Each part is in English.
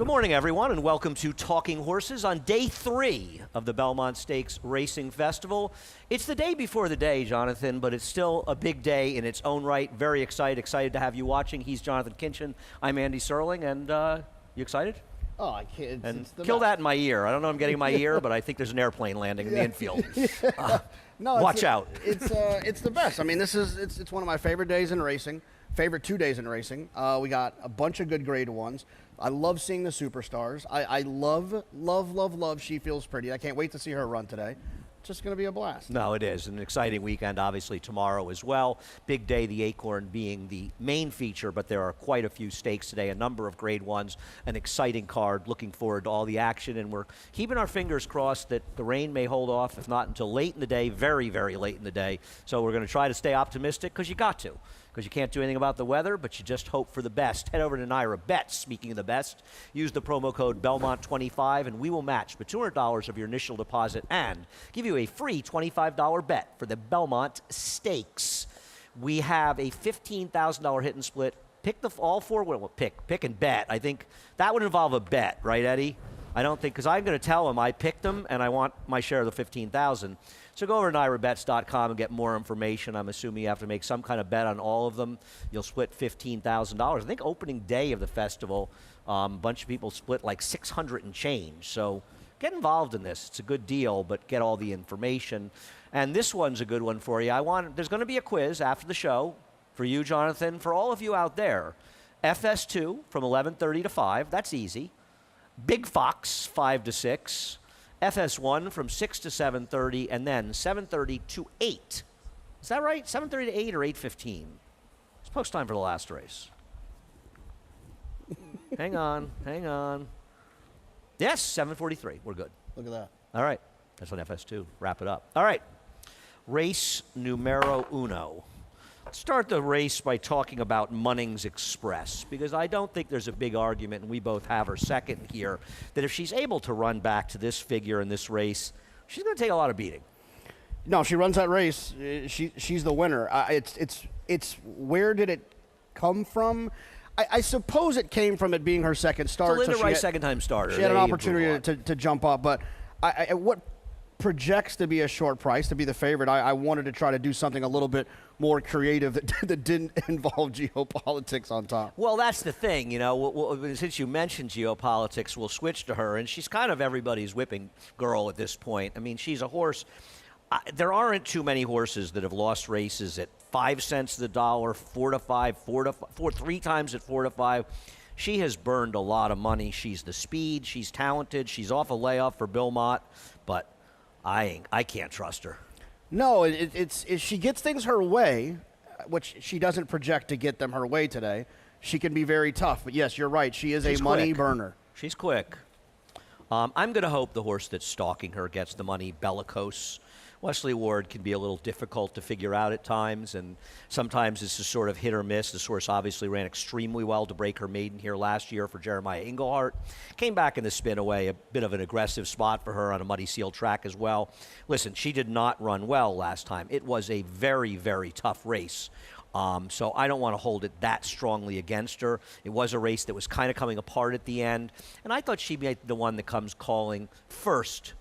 Good morning, everyone, and welcome to Talking Horses on day 3 of the Belmont Stakes Racing Festival. It's the day before the day, Jonathan, but it's still a big day in its own right. Very excited to have you watching. He's Jonathan Kinchin. I'm Andy Serling, and you excited? Oh, I can't. And it's the kill best. that in my ear. I don't know I'm getting in my ear, but I think there's an airplane landing in the infield. No, Watch out. It's the best. I mean, it's one of my favorite days in racing. Favorite 2 days in racing. We got a bunch of good grade ones. I love seeing the superstars. I love She Feels Pretty. I can't wait to see her run today. It's just going to be a blast. No, it is. An exciting weekend, obviously, tomorrow as well. Big day, the Acorn being the main feature, but there are quite a few stakes today, a number of grade ones, an exciting card. Looking forward to all the action, and we're keeping our fingers crossed that the rain may hold off, if not until late in the day, very, very late in the day. So we're going to try to stay optimistic because you got to. Because you can't do anything about the weather, but you just hope for the best. Head over to Naira Bets, speaking of the best. Use the promo code Belmont25, and we will match the $200 of your initial deposit and give you a free $25 bet for the Belmont Stakes. We have a $15,000 hit and split. Pick all four. Well, pick and bet. I think that would involve a bet, right, Eddie? I don't think, because I'm going to tell him I picked them and I want my share of the $15,000. So go over to NairaBets.com and get more information. I'm assuming you have to make some kind of bet on all of them. You'll split $15,000. I think opening day of the festival, a bunch of people split like 600 and change. So get involved in this. It's a good deal, but get all the information. And this one's a good one for you. There's going to be a quiz after the show for you, Jonathan, for all of you out there. FS2 from 11:30 to 5. That's easy. Big Fox 5 to 6. FS1 from 6 to 7:30, and then 7:30 to 8. Is that right? 7:30 to 8 or 8:15? It's post time for the last race. Hang on. Yes, 7:43. We're good. Look at that. All right. That's on FS2. Wrap it up. All right. Race numero uno. Start the race by talking about Munnings Express, because I don't think there's a big argument, and we both have her second here, that if she's able to run back to this figure in this race, she's going to take a lot of beating. No, she runs that race. She's the winner. It's where did it come from? I suppose it came from it being her second start. So Linda Rice, second-time starter. She had an opportunity to jump up, but what projects to be a short price, to be the favorite, I wanted to try to do something a little bit more creative that didn't involve geopolitics on top. Well, that's the thing, you know. Since you mentioned geopolitics, we'll switch to her, and she's kind of everybody's whipping girl at this point. I mean, she's a horse. There aren't too many horses that have lost races at 5 cents to the dollar, 4 to 5, 3 times at 4 to 5. She has burned a lot of money. She's the speed. She's talented. She's off a layoff for Bill Mott, but I can't trust her. No, it's she gets things her way, which she doesn't project to get them her way today. She can be very tough, but yes, you're right. She's a money burner. She's quick. I'm going to hope the horse that's stalking her gets the money, Bellicose. Wesley Ward can be a little difficult to figure out at times, and sometimes it's a sort of hit or miss. This horse obviously ran extremely well to break her maiden here last year for Jeremiah Englehart. Came back in the spin away, a bit of an aggressive spot for her on a Muddy Seal track as well. Listen, she did not run well last time. It was a very, very tough race. So I don't want to hold it that strongly against her. It was a race that was kind of coming apart at the end, and I thought she'd be the one that comes calling first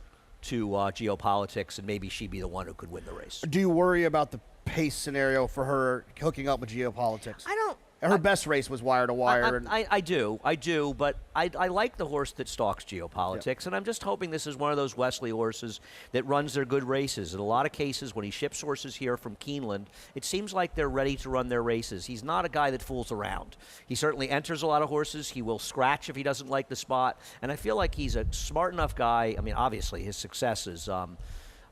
to geopolitics, and maybe she'd be the one who could win the race. Do you worry about the pace scenario for her hooking up with geopolitics? I don't. Her best race was wire to wire. I do, but I like the horse that stalks geopolitics, and I'm just hoping this is one of those Wesley horses that runs their good races. In a lot of cases, when he ships horses here from Keeneland, it seems like they're ready to run their races. He's not a guy that fools around. He certainly enters a lot of horses. He will scratch if he doesn't like the spot, and I feel like he's a smart enough guy. I mean, obviously, his success is, I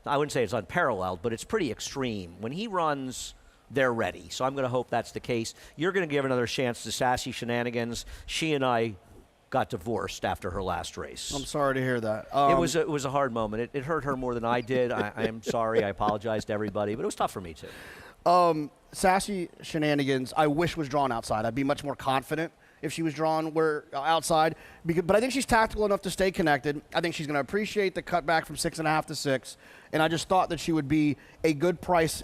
wouldn't say it's unparalleled, but it's pretty extreme. When he runs, they're ready. So I'm going to hope that's the case. You're going to give another chance to Sassy Shenanigans. She and I got divorced after her last race. I'm sorry to hear that. It was a hard moment. It hurt her more than I did. I am sorry. I apologize to everybody, but it was tough for me too. Sassy Shenanigans, I wish was drawn outside. I'd be much more confident if she was drawn outside. But I think she's tactical enough to stay connected. I think she's going to appreciate the cutback from 6.5 to 6. And I just thought that she would be a good price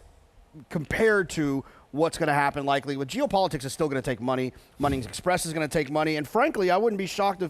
compared to what's going to happen likely with geopolitics is still going to take money. Munnings Express is going to take money. And frankly, I wouldn't be shocked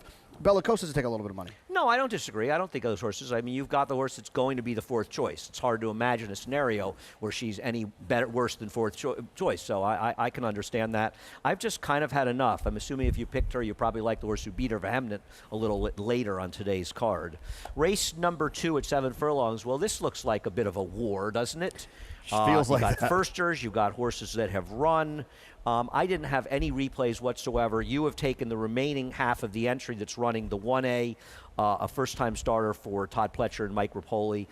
Bellicose to take a little bit of money. No, I don't disagree. I don't think of those horses. I mean, you've got the horse that's going to be the fourth choice. It's hard to imagine a scenario where she's any worse than fourth choice. So I can understand that. I've just kind of had enough. I'm assuming if you picked her, you probably like the horse who beat her Vehemnant a little later on today's card. Race number 2 at 7 furlongs. Well, this looks like a bit of a war, doesn't it? Feels like you've got that. firsters, you've got horses that have run. I didn't have any replays whatsoever. You have taken the remaining half of the entry that's running the 1A, a first-time starter for Todd Pletcher and Mike Rapoli,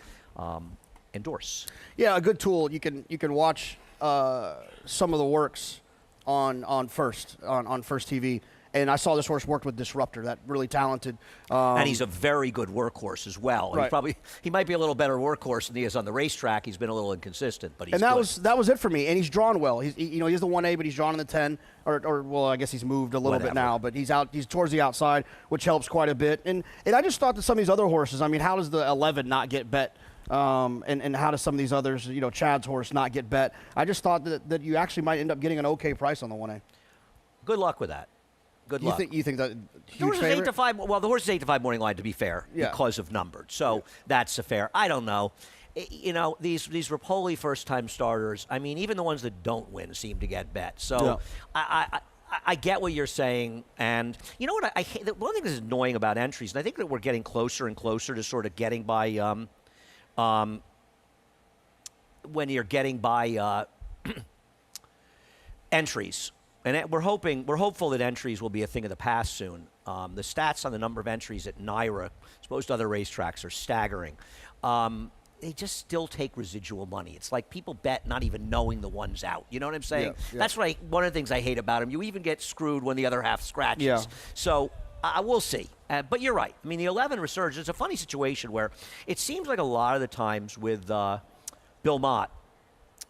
endorse. Yeah, a good tool. You can watch some of the works on First TV. And I saw this horse worked with Disruptor, that really talented. And he's a very good workhorse as well. Right. He might be a little better workhorse than he is on the racetrack. He's been a little inconsistent, but he's and that good. that was it for me. And he's drawn well. He's the 1A, but he's drawn in the 10, or well, I guess he's moved a little bit now. But he's towards the outside, which helps quite a bit. And I just thought that some of these other horses. I mean, how does the 11 not get bet? And how do some of these others, Chad's horse, not get bet? I just thought that you actually might end up getting an okay price on the 1A. Good luck with that. Good luck. You think that the horse is 8 to 5. Well, the horse is 8 to 5 morning line, to be fair, Yeah. because of numbered. So that's a fair. I don't know. These Rapoli first-time starters. I mean, even the ones that don't win seem to get bet. So I get what you're saying, and you know what I hate. One thing that's annoying about entries, and I think that we're getting closer and closer to sort of getting by. When you're getting by entries. And we're hopeful that entries will be a thing of the past soon. The stats on the number of entries at NYRA, as opposed to other racetracks, are staggering. They just still take residual money. It's like people bet not even knowing the one's out. You know what I'm saying? Yeah. That's one of the things I hate about them. You even get screwed when the other half scratches. Yeah. So we'll see. But you're right. I mean, the 11 Resurgence, it's a funny situation where it seems like a lot of the times with Bill Mott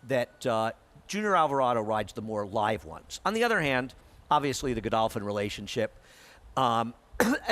that Junior Alvarado rides the more live ones. On the other hand, obviously the Godolphin relationship. And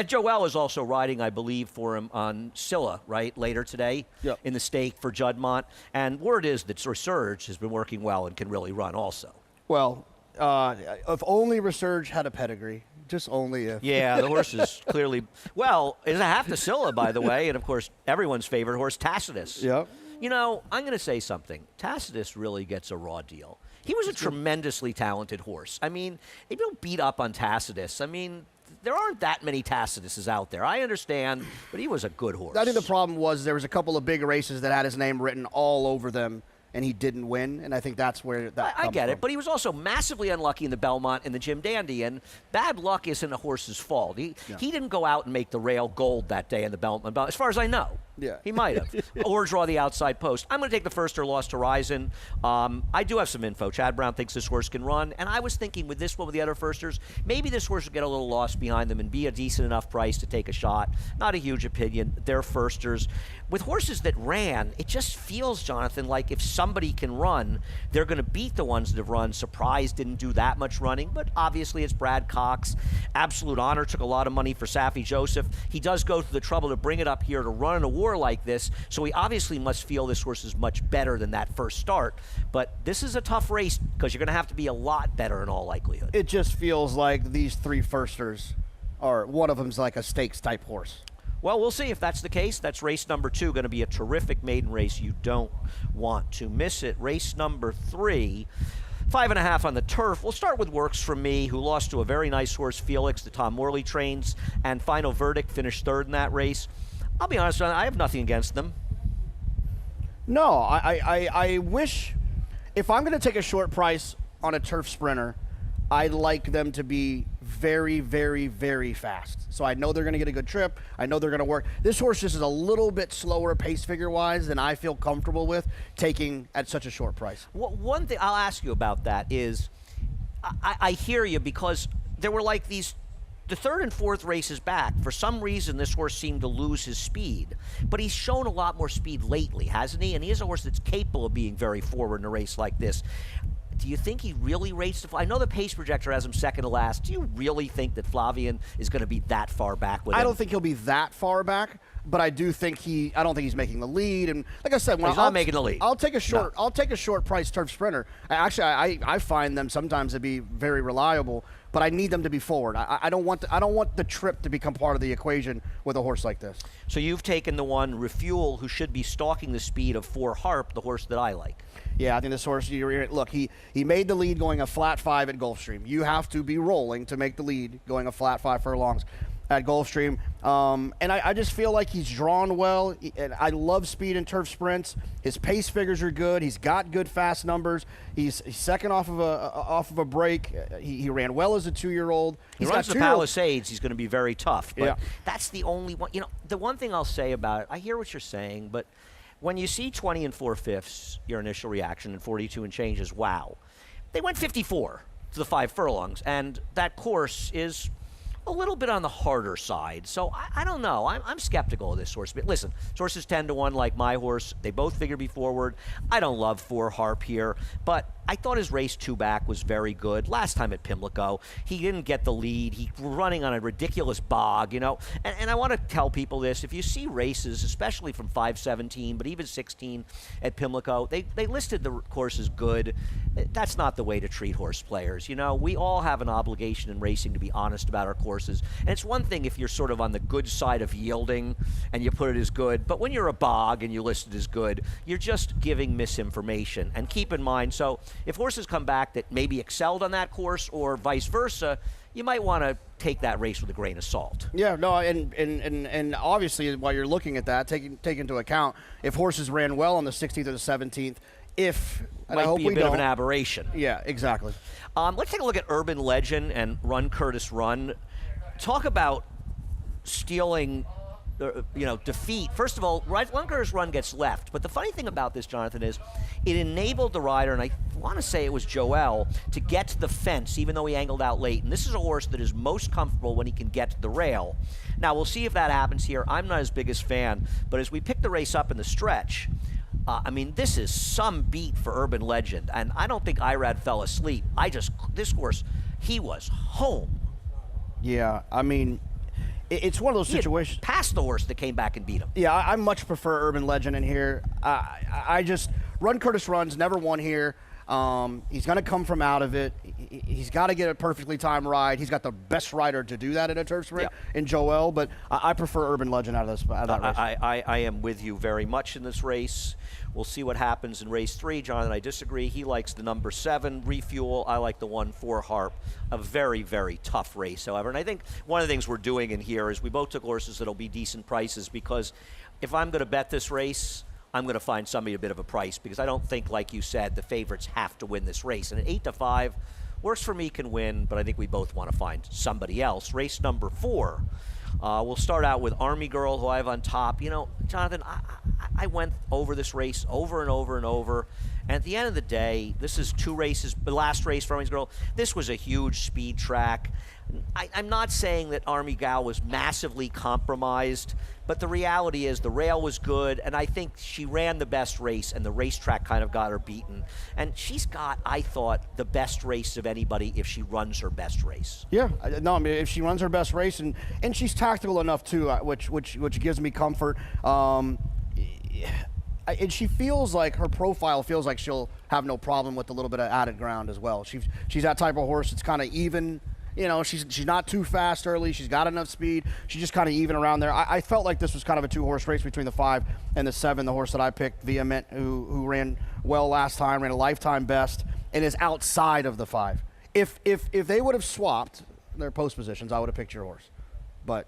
Joel is also riding, I believe, for him on Scylla, right, later today in the stake for Juddmonte. And word is that Resurge has been working well and can really run also. Well, if only Resurge had a pedigree. Just only if. Yeah, the horse is clearly... Well, it's a half to Scylla, by the way, and, of course, everyone's favorite horse, Tacitus. Yep. I'm going to say something. Tacitus really gets a raw deal. He was a tremendously talented horse. I mean, if you don't beat up on Tacitus, I mean, there aren't that many Tacituses out there. I understand, but he was a good horse. I think the problem was there was a couple of big races that had his name written all over them, and he didn't win, and I think that's where that I comes get from. it, but he was also massively unlucky in the Belmont and the Jim Dandy, and bad luck isn't a horse's fault. He didn't go out and make the rail gold that day in the Belmont, as far as I know. Yeah. He might have. Or draw the outside post. I'm going to take the first or lost Horizon. I do have some info. Chad Brown thinks this horse can run, and I was thinking with this one with the other firsters, maybe this horse would get a little lost behind them and be a decent enough price to take a shot. Not a huge opinion. They're firsters. With horses that ran, it just feels, Jonathan, like if somebody can run, they're going to beat the ones that have run. Surprise didn't do that much running, but obviously it's Brad Cox. Absolute Honor took a lot of money for Saffie Joseph. He does go through the trouble to bring it up here to run in a war like this, so he obviously must feel this horse is much better than that first start. But this is a tough race because you're going to have to be a lot better in all likelihood. It just feels like these three firsters are, one of them's like a stakes type horse. Well, we'll see if that's the case. That's race number 2, going to be a terrific maiden race. You don't want to miss it. Race number 3, 5.5 on the turf. We'll start with Works From Me, who lost to a very nice horse, Felix, that Tom Morley trains, and Final Verdict finished 3rd in that race. I'll be honest, I have nothing against them. No, I wish, if I'm going to take a short price on a turf sprinter, I'd like them to be very, very, very fast. So I know they're going to get a good trip. I know they're going to work. This horse just is a little bit slower pace figure-wise than I feel comfortable with taking at such a short price. One thing I'll ask you about that is, I hear you, because there were like these, the 3rd and 4th races back, for some reason this horse seemed to lose his speed. But he's shown a lot more speed lately, hasn't he? And he is a horse that's capable of being very forward in a race like this. Do you think he really rates the... I know the pace projector has him 2nd to last. Do you really think that Flavien is going to be that far back with him? I don't think he'll be that far back, but I do think I don't think he's making the lead. And like I said, he's not making the lead. I'll take a short price turf sprinter. I find them sometimes to be very reliable. but I need them to be forward. I don't want the trip to become part of the equation with a horse like this. So you've taken the one Refuel, who should be stalking the speed of 4 Harp, the horse that I like. Yeah, I think this horse, look, he made the lead going a flat 5 at Gulfstream. You have to be rolling to make the lead going a flat 5 furlongs at Gulfstream. And I just feel like he's drawn well. And I love speed in turf sprints. His pace figures are good. He's got good fast numbers. He's second off of a break. He ran well as a 2-year-old. He runs the Palisades. He's going to be very tough. But yeah. That's the only one. The one thing I'll say about it, I hear what you're saying, but when you see 20 and 4/5, your initial reaction, and 42 and change is wow. They went 54 to the 5 furlongs, and that course is a little bit on the harder side. So I don't know. I'm skeptical of this horse. But listen, this horse is 10-1 like my horse. They both figure be forward. I don't love 4 Harp here, but I thought his race 2 back was very good. Last time at Pimlico, he didn't get the lead. He was running on a ridiculous bog, And I want to tell people this. If you see races, especially from 5/17, but even 16 at Pimlico, they listed the course as good. That's not the way to treat horse players. We all have an obligation in racing to be honest about our courses. And it's one thing if you're sort of on the good side of yielding and you put it as good, but when you're a bog and you list it as good, you're just giving misinformation. And keep in mind, so if horses come back that maybe excelled on that course or vice versa, you might want to take that race with a grain of salt. Yeah, no, and obviously while you're looking at that, take into account if horses ran well on the 16th or the 17th, and I might hope be a we bit don't. of an aberration. Yeah, exactly. Let's take a look at Urban Legend and Run Curtis Run. Talk about stealing, defeat. First of all, Run Curtis Run gets left. But the funny thing about this, Jonathan, is it enabled the rider, and I want to say it was Joel, to get to the fence even though he angled out late. And this is a horse that is most comfortable when he can get to the rail. Now, we'll see if that happens here. I'm not his biggest fan, but as we pick the race up in the stretch, this is some beat for Urban Legend, and I don't think Irad fell asleep. This horse, he was home. Yeah, it's one of those situations. Past the horse that came back and beat him. Yeah, I much prefer Urban Legend in here. Run Curtis Run's never won here. He's going to come from out of it. He's got to get a perfectly timed ride. He's got the best rider to do that in a turf sprint in Joel, but I prefer Urban Legend out of that race. I am with you very much in this race. We'll see what happens in race 3. Jonathan, I disagree. He likes the number 7, Refuel. I like the 1-4 Harp. A very, very tough race, however. And I think one of the things we're doing in here is we both took horses that'll be decent prices, because if I'm going to bet this race, I'm going to find somebody a bit of a price, because I don't think, like you said, the favorites have to win this race. And at 8-5, Works For Me can win, but I think we both want to find somebody else. Race number 4. We'll start out with Army Girl, who I have on top. Jonathan, I went over this race over and over and over. And at the end of the day, this is 2 races. The last race for Army Girl, this was a huge speed track. I'm not saying that Army Gal was massively compromised, but the reality is the rail was good, and I think she ran the best race, and the racetrack kind of got her beaten. And she's got, I thought, the best race of anybody if she runs her best race. Yeah, no, if she runs her best race, and she's tactical enough too, which gives me comfort. And she feels like her profile feels like she'll have no problem with a little bit of added ground as well. She's that type of horse that's kind of even. She's not too fast early. She's got enough speed. She's just kind of even around there. I felt like this was kind of a 2-horse race between the 5 and the 7. The horse that I picked, Vehement, who ran well last time, ran a lifetime best, and is outside of the 5. If they would have swapped their post positions, I would have picked your horse. But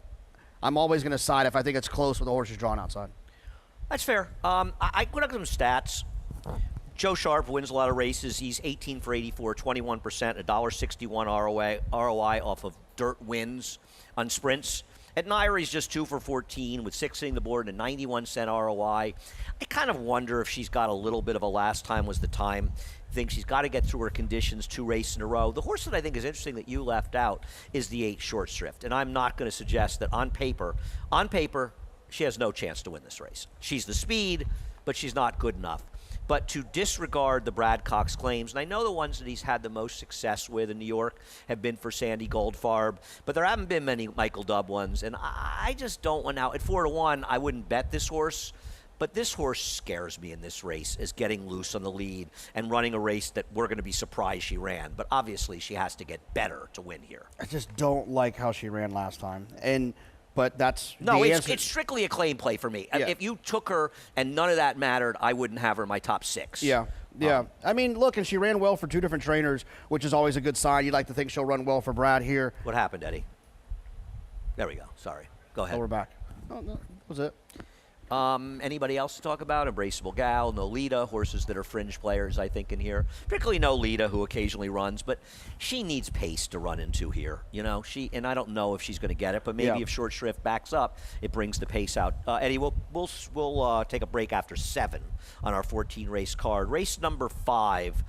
I'm always going to side if I think it's close with the horse is drawn outside. That's fair. I put up some stats. Joe Sharp wins a lot of races. He's 18 for 84, 21%, $1.61 ROI off of dirt wins on sprints. At Naira, he's just 2 for 14 with 6 hitting the board and a 91-cent ROI. I kind of wonder if she's got a little bit of a last time was the time thing. She's got to get through her conditions 2 races in a row. The horse that I think is interesting that you left out is the 8 Short Shrift. And I'm not going to suggest that on paper, she has no chance to win this race. She's the speed, but she's not good enough. But to disregard the Brad Cox claims, and I know the ones that he's had the most success with in New York have been for Sandy Goldfarb, but there haven't been many Michael Dubb ones, and I just don't want now. At 4-1, I wouldn't bet this horse, But this horse scares me in this race as getting loose on the lead and running a race that we're going to be surprised she ran. But obviously, she has to get better to win here. I just don't like how she ran last time. But that's no, the it's answer. it's strictly a claim play for me. Yeah. If you took her and none of that mattered, I wouldn't have her in my top 6. Yeah. Yeah. I mean, look, and she ran well for 2 different trainers, which is always a good sign. You'd like to think she'll run well for Brad here. What happened, Eddie? There we go. Sorry. Go ahead. Oh, we're back. Oh, no, that was it. Anybody else to talk about? Embraceable Gal, Nolita, horses that are fringe players, I think, in here. Particularly Nolita, who occasionally runs, but she needs pace to run into here. You know, and I don't know if she's going to get it, but maybe if Short Shrift backs up, it brings the pace out. Eddie, we'll take a break after 7 on our 14 race card. Race number 5,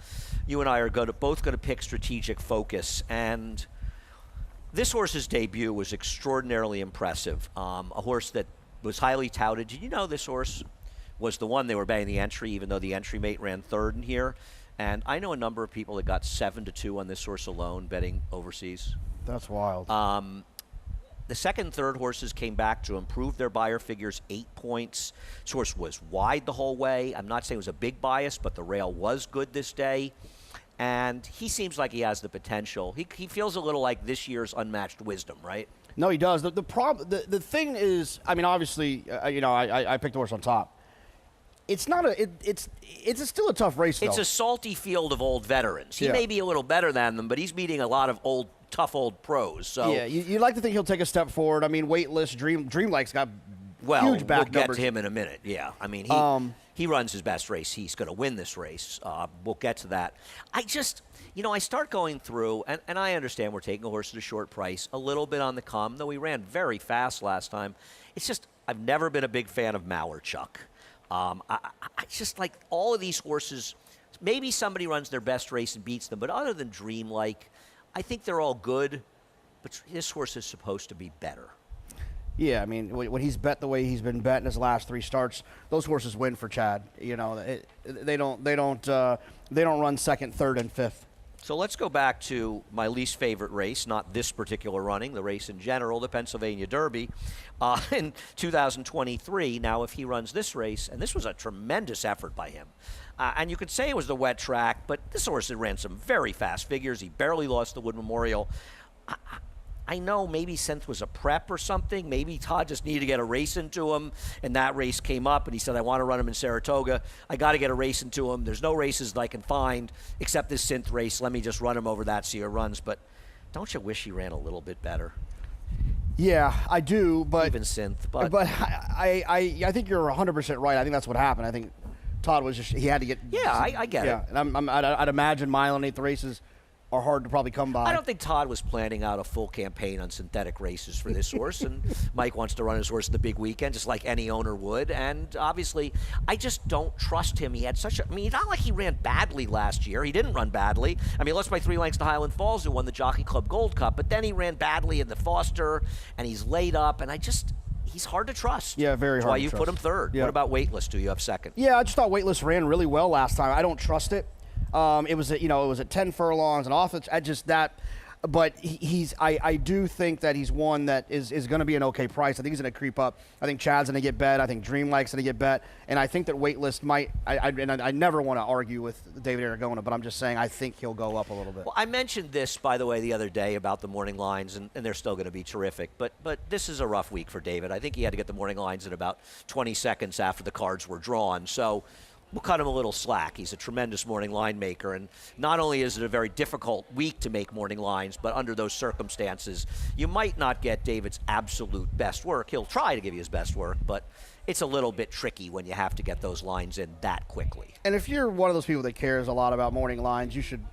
you and I are both going to pick Strategic Focus, and this horse's debut was extraordinarily impressive. A horse that was highly touted. Did you know this horse was the one they were betting the entry, even though the entry mate ran 3rd in here? And I know a number of people that got 7-2 on this horse alone betting overseas. That's wild. The 2nd and 3rd horses came back to improve their buyer figures 8 points. This horse was wide the whole way. I'm not saying it was a big bias, but the rail was good this day. And he seems like he has the potential. He feels a little like this year's Unmatched Wisdom, right? No, he does. The thing is, I mean, obviously, I picked the horse on top. It's not it's still a tough race, though. It's a salty field of old veterans. He Yeah. may be a little better than them, but he's meeting a lot of tough old pros. So Yeah, you'd like to think he'll take a step forward. I mean, Weightless, Dreamlike's got well, huge back we'll get numbers. to him in a minute. Yeah, I mean, he runs his best race. He's going to win this race. We'll get to that. I start going through, and I understand we're taking a horse at a short price, a little bit on the come, though he ran very fast last time. It's just, I've never been a big fan of Malerchuk. I just like all of these horses. Maybe somebody runs their best race and beats them, but other than Dreamlike, I think they're all good. But this horse is supposed to be better. Yeah, I mean, when he's bet the way he's been bet in his last 3 starts, those horses win for Chad. You know, they don't run 2nd, 3rd, and 5th. So let's go back to my least favorite race, not this particular running, the race in general, the Pennsylvania Derby in 2023. Now, if he runs this race, and this was a tremendous effort by him, and you could say it was the wet track, but this horse had ran some very fast figures. He barely lost the Wood Memorial. I know maybe Synth was a prep or something. Maybe Todd just needed to get a race into him, and that race came up, and he said, I want to run him in Saratoga. I got to get a race into him. There's no races that I can find except this Synth race. Let me just run him over that, see how it runs. But don't you wish he ran a little bit better? Yeah, I do, but Even Synth. But I think you're 100% right. I think that's what happened. I think Todd was he had to get. yeah, I get it. And I'd imagine mile and 8th races are hard to probably come by. I don't think Todd was planning out a full campaign on synthetic races for this horse, and Mike wants to run his horse in the big weekend, just like any owner would. And obviously, I just don't trust him. He had it's not like he ran badly last year. He didn't run badly. I mean, he lost by 3 lengths to Highland Falls, who won the Jockey Club Gold Cup, but then he ran badly in the Foster, and he's laid up, and he's hard to trust. Yeah, very That's hard why to you trust. put him 3rd. Yeah. What about Weightless? Do you have 2nd? Yeah, I just thought Weightless ran really well last time. I don't trust it. It was at 10 furlongs and off. I just that, but I do think that he's one that is going to be an okay price. I think he's going to creep up. I think Chad's going to get bet. I think Dreamlike's going to get bet, and I think that Weightless might. I never want to argue with David Aragona, but I'm just saying I think he'll go up a little bit. Well, I mentioned this, by the way, the other day about the morning lines, and they're still going to be terrific. But this is a rough week for David. I think he had to get the morning lines in about 20 seconds after the cards were drawn. So we'll cut him a little slack. He's a tremendous morning line maker, and not only is it a very difficult week to make morning lines, but under those circumstances, you might not get David's absolute best work. He'll try to give you his best work, but it's a little bit tricky when you have to get those lines in that quickly. And if you're one of those people that cares a lot about morning lines, you should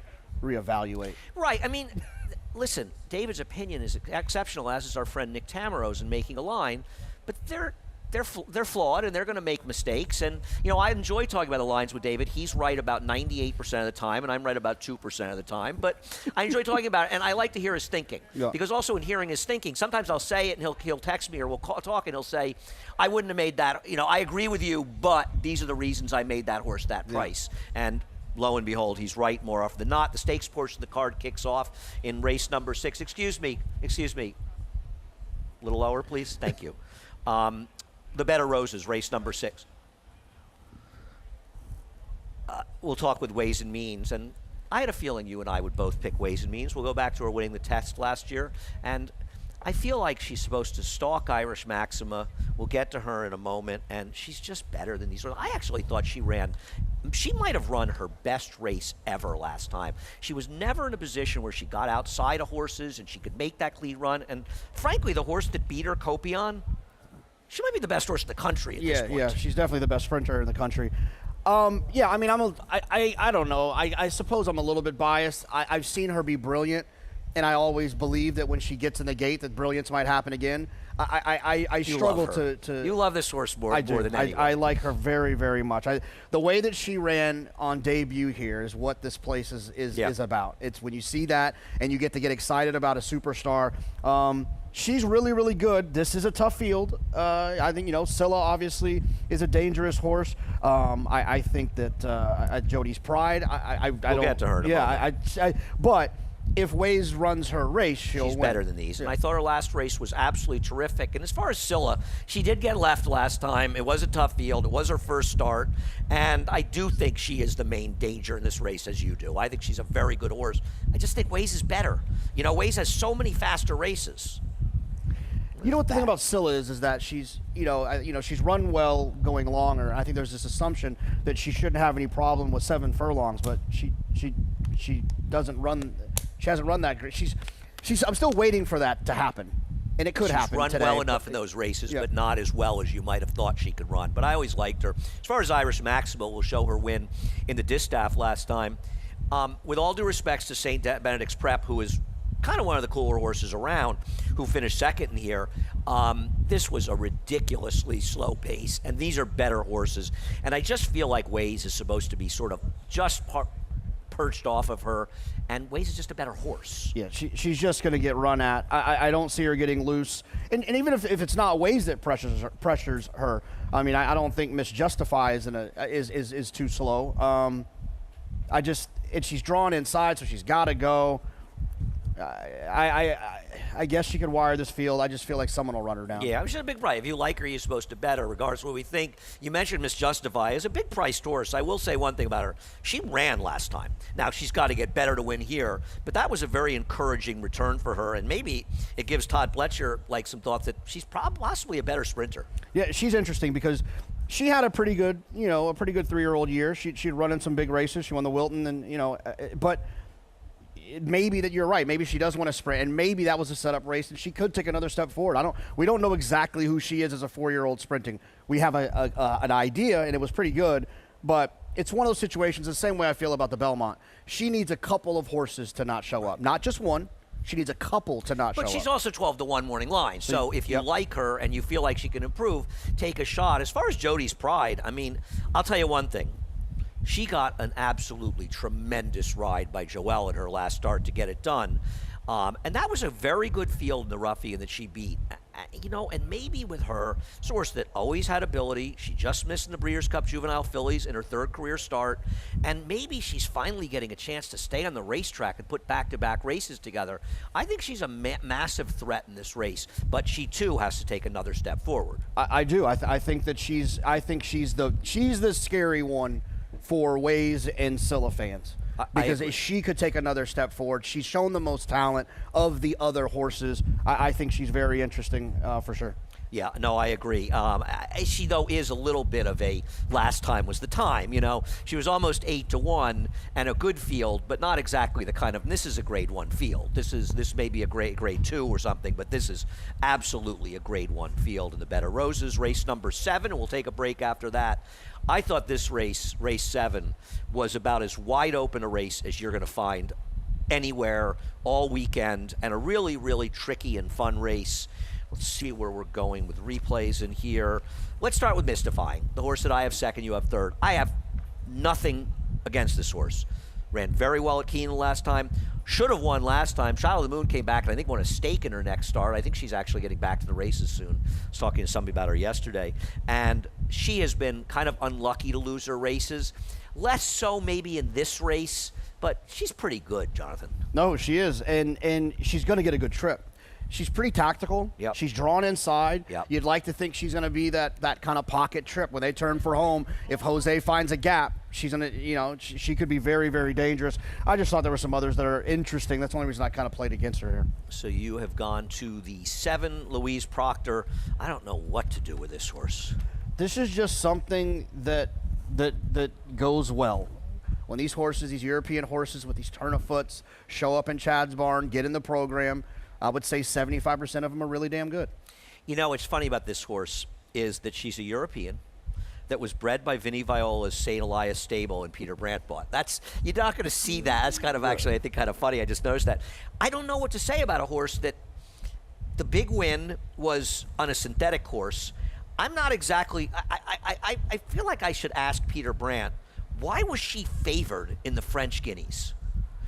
reevaluate. Right. I mean, listen, David's opinion is exceptional, as is our friend Nick Tamarow's in making a line, but they're flawed, and they're going to make mistakes. And, I enjoy talking about the lines with David. He's right about 98% of the time, and I'm right about 2% of the time. But I enjoy talking about it, and I like to hear his thinking. Yeah. Because also in hearing his thinking, sometimes I'll say it, and he'll text me, or we'll talk, and he'll say, I wouldn't have made that. I agree with you, but these are the reasons I made that horse that price. And lo and behold, he's right more often than not. The stakes portion of the card kicks off in race number 6. Excuse me. A little lower, please. Thank you. The Bed of Roses, race number 6. we'll talk with Ways and Means, and I had a feeling you and I would both pick Ways and Means. We'll go back to her winning the test last year, and I feel like she's supposed to stalk Irish Maxima. We'll get to her in a moment, and she's just better than these. I actually thought she might have run her best race ever last time. She was never in a position where she got outside of horses and she could make that clean run, and frankly, the horse that beat her, Copion, she might be the best horse in the country at this point. Yeah, she's definitely the best sprinter in the country. Yeah, I mean, I don't know. I suppose I'm a little bit biased. I've seen her be brilliant, and I always believe that when she gets in the gate, that brilliance might happen again. I struggle to. You love this horse more than anyone. I like her very, very much. The way that she ran on debut here is what this place is about. It's when you see that and you get to get excited about a superstar. She's really, really good. This is a tough field. I think, Scylla obviously is a dangerous horse. I think that Jody's Pride. We'll get to her in a moment. But if Ways runs her race, she's win. Better than these. And I thought her last race was absolutely terrific. And as far as Scylla, she did get left last time. It was a tough field. It was her first start. And I do think she is the main danger in this race, as you do. I think she's a very good horse. I just think Ways is better. Ways has so many faster races. You know what the thing about Scylla is that she's, she's run well going longer. I think there's this assumption that she shouldn't have any problem with 7 furlongs, but she doesn't run. She hasn't run that great. I'm still waiting for that to happen, and it could happen run today. Well enough in those races, but not as well as you might have thought she could run. But I always liked her. As far as Irish Maxima, we'll show her win in the Distaff last time. With all due respects to St. Benedict's Prep, who is kind of one of the cooler horses around, who finished second in here. This was a ridiculously slow pace, and these are better horses. And I just feel like Ways is supposed to be sort of just perched off of her, and Ways is just a better horse. Yeah, she's just going to get run at. I don't see her getting loose. And even if it's not Ways that pressures her, I mean, I don't think Miss Justify is too slow. And she's drawn inside, so she's got to go. I guess she could wire this field. I just feel like someone will run her down. Yeah, which is a big price. If you like her, you're supposed to bet her, regardless of what we think. You mentioned Miss Justify is a big priced horse. I will say one thing about her. She ran last time. Now, she's got to get better to win here, but that was a very encouraging return for her, and maybe it gives Todd Pletcher some thoughts that she's possibly a better sprinter. Yeah, she's interesting because she had a pretty good 3-year-old year. She'd run in some big races. She won the Wilton, and but maybe that you're right. Maybe she does want to sprint, and maybe that was a setup race, and she could take another step forward. We don't know exactly who she is as a 4-year-old sprinting. We have an idea, and it was pretty good, but it's one of those situations the same way I feel about the Belmont. She needs a couple of horses to not show up, not just one. She needs a couple to not show up. But she's also 12-1 morning line. So if you like her and you feel like she can improve, take a shot. As far as Jody's Pride, I mean, I'll tell you one thing. She got an absolutely tremendous ride by Joelle in her last start to get it done. And that was a very good field in the Ruffian that she beat. And maybe with her, it's a horse that always had ability. She just missed in the Breeders' Cup Juvenile Fillies in her 3rd career start. And maybe she's finally getting a chance to stay on the racetrack and put back-to-back races together. I think she's a massive threat in this race, but she too has to take another step forward. I do. I think that she's the scary one for Ways and Scylla fans. Because she could take another step forward. She's shown the most talent of the other horses. I think she's very interesting for sure. Yeah, no, I agree. She, though, is a little bit of a last time was the time, She was almost 8-1 and a good field, but not exactly the kind of, and this is a grade 1 field. This may be a grade 2 or something, but this is absolutely a grade 1 field in the Bed of Roses. Race number 7, and we'll take a break after that. I thought this race 7, was about as wide open a race as you're going to find anywhere all weekend, and a really, really tricky and fun race. Let's see where we're going with replays in here. Let's start with Mystifying, the horse that I have second, you have third. I have nothing against this horse. Ran very well at Keeneland last time. Should have won last time. Shadow of the Moon came back and I think won a stake in her next start. I think she's actually getting back to the races soon. I was talking to somebody about her yesterday. And she has been kind of unlucky to lose her races. Less so maybe in this race, but she's pretty good, Jonathan. No, she is. And she's going to get a good trip. She's pretty tactical. Yep. She's drawn inside. Yep. You'd like to think she's going to be that kind of pocket trip where they turn for home. If Jose finds a gap, she's going to, she could be very, very dangerous. I just thought there were some others that are interesting. That's the only reason I kind of played against her here. So you have gone to the 7, Louise Proctor. I don't know what to do with this horse. This is just something that goes well. When these horses, these European horses with these turn of foots, show up in Chad's barn, get in the program, I would say 75% of them are really damn good. You know, what's funny about this horse is that she's a European that was bred by Vinnie Viola's St. Elias stable and Peter Brandt bought. You're not going to see that. That's kind of actually, I think, kind of funny. I just noticed that. I don't know what to say about a horse that the big win was on a synthetic horse. I'm not exactly, I feel like I should ask Peter Brandt, why was she favored in the French Guineas?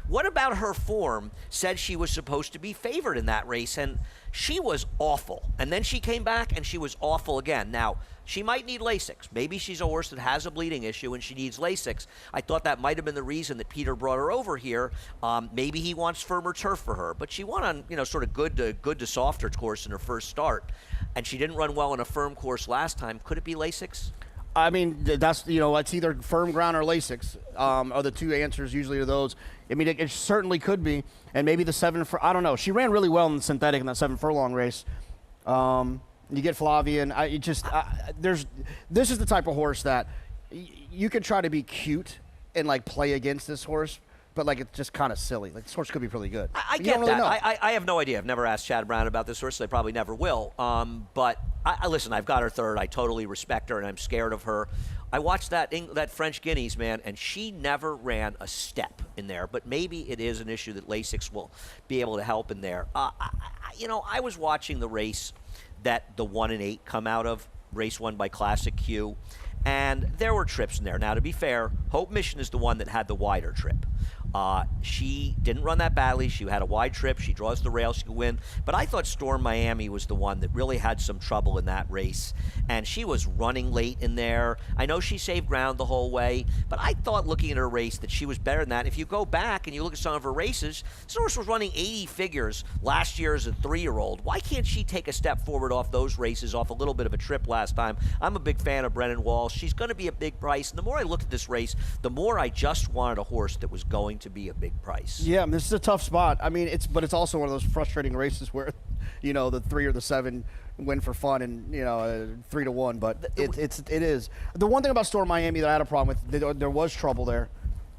What about her form said she was supposed to be favored in that race? And she was awful. And then she came back and she was awful again. Now, she might need Lasix. Maybe she's a horse that has a bleeding issue and she needs Lasix. I thought that might have been the reason that Peter brought her over here. Maybe he wants firmer turf for her. But she won on, sort of good to softer course in her first start. And she didn't run well in a firm course last time. Could it be Lasix? I mean, that's, it's either firm ground or Lasix are the two answers usually to those. I mean, it certainly could be. And maybe the 7, I don't know. She ran really well in the synthetic in that 7 furlong race. You get Flavian. This is the type of horse that you could try to be cute and, play against this horse. But, it's just kind of silly. This horse could be really good. I get don't really that. know. I have no idea. I've never asked Chad Brown about this horse. So I probably never will. But listen, I've got her third. I totally respect her, and I'm scared of her. I watched that French Guineas, man, and she never ran a step in there. But maybe it is an issue that Lasix will be able to help in there. I was watching the race that the 1 and 8 come out of, race won by Classic Q. And there were trips in there. Now, to be fair, Hope Mission is the one that had the wider trip. She didn't run that badly. She had a wide trip. She draws the rail. She could win. But I thought Storm Miami was the one that really had some trouble in that race. And she was running late in there. I know she saved ground the whole way. But I thought, looking at her race, that she was better than that. If you go back and you look at some of her races, this horse was running 80 figures last year as a 3-year-old. Why can't she take a step forward off those races, off a little bit of a trip last time? I'm a big fan of Brennan Walsh. She's going to be a big price. And the more I looked at this race, the more I just wanted a horse that was going to be a big price. Yeah, this is a tough spot. I mean, it's also one of those frustrating races where, the 3 or the 7 win for fun and 3-1. But it is. The one thing about Storm Miami that I had a problem with, there was trouble there,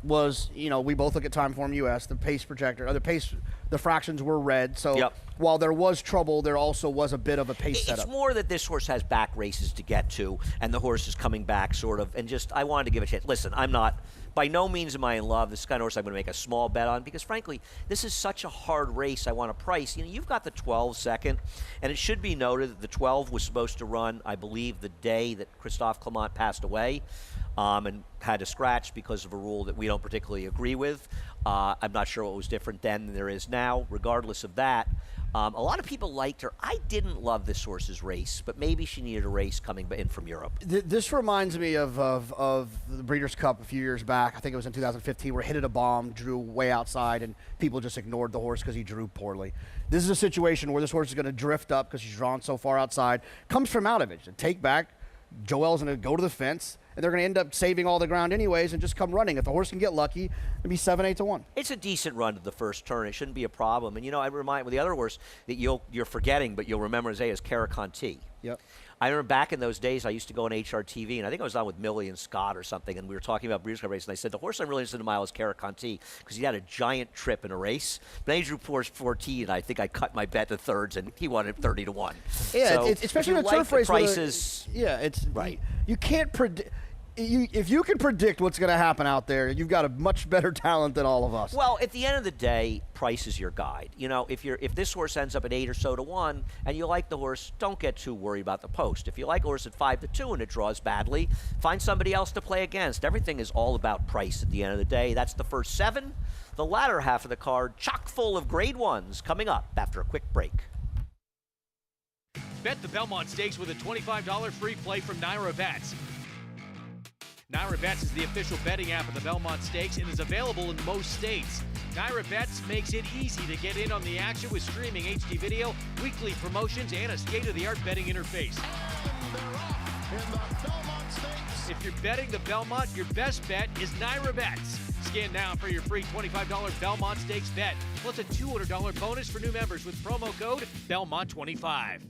was we both look at Timeform US, the pace projector, the fractions were red. So yep. While there was trouble, there also was a bit of a pace setup. It's more that this horse has back races to get to, and the horse is coming back sort of, and just I wanted to give it a chance. Listen, I'm not. By no means am I in love. This is the kind of horse I'm going to make a small bet on because, frankly, this is such a hard race. I want to price. You've got the 12 second, and it should be noted that the 12 was supposed to run, I believe, the day that Christophe Clement passed away and had to scratch because of a rule that we don't particularly agree with. I'm not sure what was different then than there is now. Regardless of that, a lot of people liked her. I didn't love this horse's race, but maybe she needed a race coming in from Europe. This reminds me of the Breeders' Cup a few years back. I think it was in 2015 where Hit It a Bomb drew way outside and people just ignored the horse because he drew poorly. This is a situation where this horse is going to drift up because she's drawn so far outside. Comes from out of it. Take back. Joel's going to go to the fence, and they're going to end up saving all the ground anyways and just come running. If the horse can get lucky, it'd be 7-8-1. It's a decent run to the first turn. It shouldn't be a problem. And, I remind the other horse that you're forgetting, but you'll remember today is Caraconte. Yep. I remember back in those days, I used to go on HRTV, and I think I was on with Millie and Scott or something, and we were talking about Breeders' Cup race, and I said, the horse I'm really interested in a mile is Caraconte, because he had a giant trip in a race. But then he drew 14, and I think I cut my bet to thirds, and he won it 30-1. Yeah, so especially in a like turf race. Prices, it's right. You can't predict. If you can predict what's going to happen out there, you've got a much better talent than all of us. Well, at the end of the day, price is your guide. If this horse ends up at 8 or so to 1, and you like the horse, don't get too worried about the post. If you like a horse at 5-2 and it draws badly, find somebody else to play against. Everything is all about price at the end of the day. That's the first 7. The latter half of the card, chock full of grade 1s, coming up after a quick break. Bet the Belmont Stakes with a $25 free play from Naira Bets. Naira Bets is the official betting app of the Belmont Stakes and is available in most states. Naira Bets makes it easy to get in on the action with streaming HD video, weekly promotions, and a state-of-the-art betting interface. And they're off in the Belmont Stakes. If you're betting the Belmont, your best bet is Naira Bets. Scan now for your free $25 Belmont Stakes bet, plus a $200 bonus for new members with promo code Belmont25.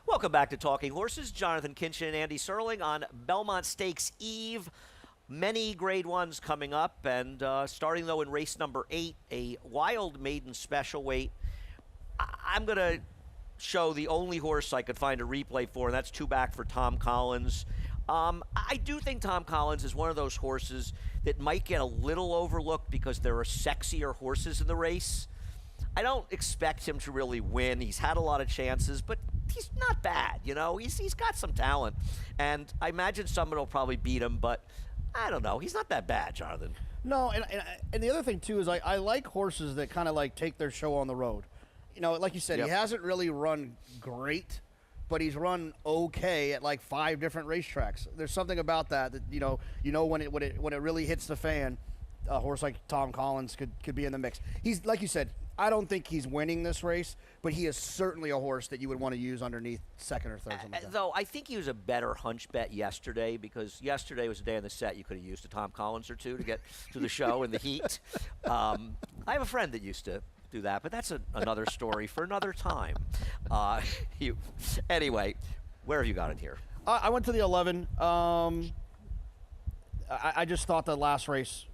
Welcome back to Talking Horses. Jonathan Kinchin and Andy Serling on Belmont Stakes Eve. Many Grade 1s coming up, and starting, though, in race number 8, a wild maiden special weight. I'm going to show the only horse I could find a replay for, and that's 2 back for Tom Collins. I do think Tom Collins is one of those horses that might get a little overlooked because there are sexier horses in the race. I don't expect him to really win. He's had a lot of chances, but he's not bad, you know. He's got some talent, and I imagine someone will probably beat him, but I don't know. He's not that bad, Jonathan. No, and the other thing too is I like horses that kind of like take their show on the road. You know, like you said, Yep. he hasn't really run great, but he's run okay at like 5 different racetracks. There's something about that you know when it really hits the fan, a horse like Tom Collins could be in the mix. He's, like you said, I don't think he's winning this race, but he is certainly a horse that you would want to use underneath second or third. Something like that. Though I think he was a better hunch bet yesterday, because yesterday was a day on the set you could have used a Tom Collins or two to get to the show in the heat. I have a friend that used to do that, but that's another story for another time. Anyway, where have you got it here? I went to the 11. I just thought the last race,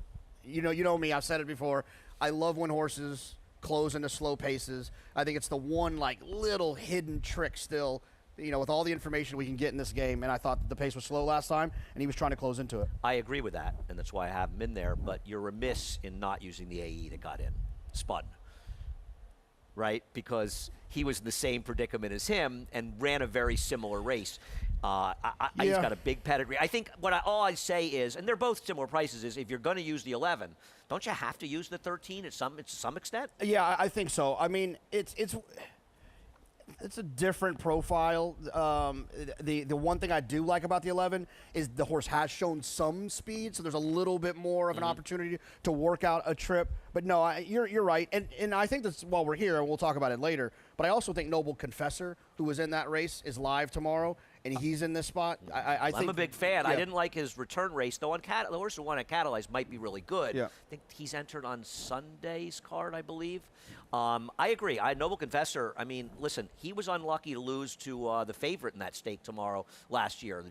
you know me, I've said it before. I love when horses close into slow paces. I think it's the one like little hidden trick still, you know, with all the information we can get in this game. And I thought that the pace was slow last time, and he was trying to close into it. I agree with that, and that's why I have him in there. But you're remiss in not using the AE that got in, Spun, right? Because he was in the same predicament as him and ran a very similar race. He's got a big pedigree. I think all I say is, and they're both similar prices, is if you're going to use the 11, don't you have to use the 13 to some extent? Yeah, I think so. I mean, it's a different profile. The one thing I do like about the 11 is the horse has shown some speed, so there's a little bit more of an opportunity to work out a trip. But no, you're right, and I think that's while we're here, and we'll talk about it later. But I also think Noble Confessor, who was in that race, is live tomorrow, and he's in this spot, I think I'm a big fan. I yeah. didn't like his return race, though. The horse who won at Catalyze might be really good. Yeah. I think he's entered on Sunday's card, I believe. I agree. Noble Confessor, I mean, listen, he was unlucky to lose to the favorite in that stake tomorrow last year,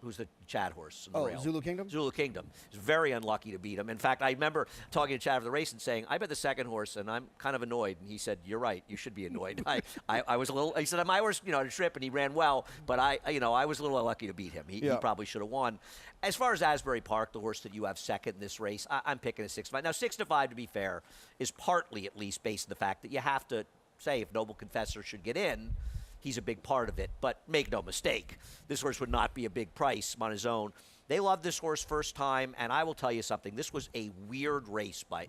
who's the Chad horse? In the rail. Zulu Kingdom? Zulu Kingdom. He's very unlucky to beat him. In fact, I remember talking to Chad for the race and saying, I bet the second horse, and I'm kind of annoyed. And he said, you're right. You should be annoyed. I was a little, he said, my horse, on a trip, and he ran well, but I was a little unlucky to beat him. He probably should have won. As far as Asbury Park, the horse that you have second in this race, I'm picking a 6-5. Now, 6-5, to be fair, is partly at least based on the fact that you have to say if Noble Confessor should get in, he's a big part of it, but make no mistake, this horse would not be a big price on his own. They loved this horse first time, and I will tell you something. This was a weird race by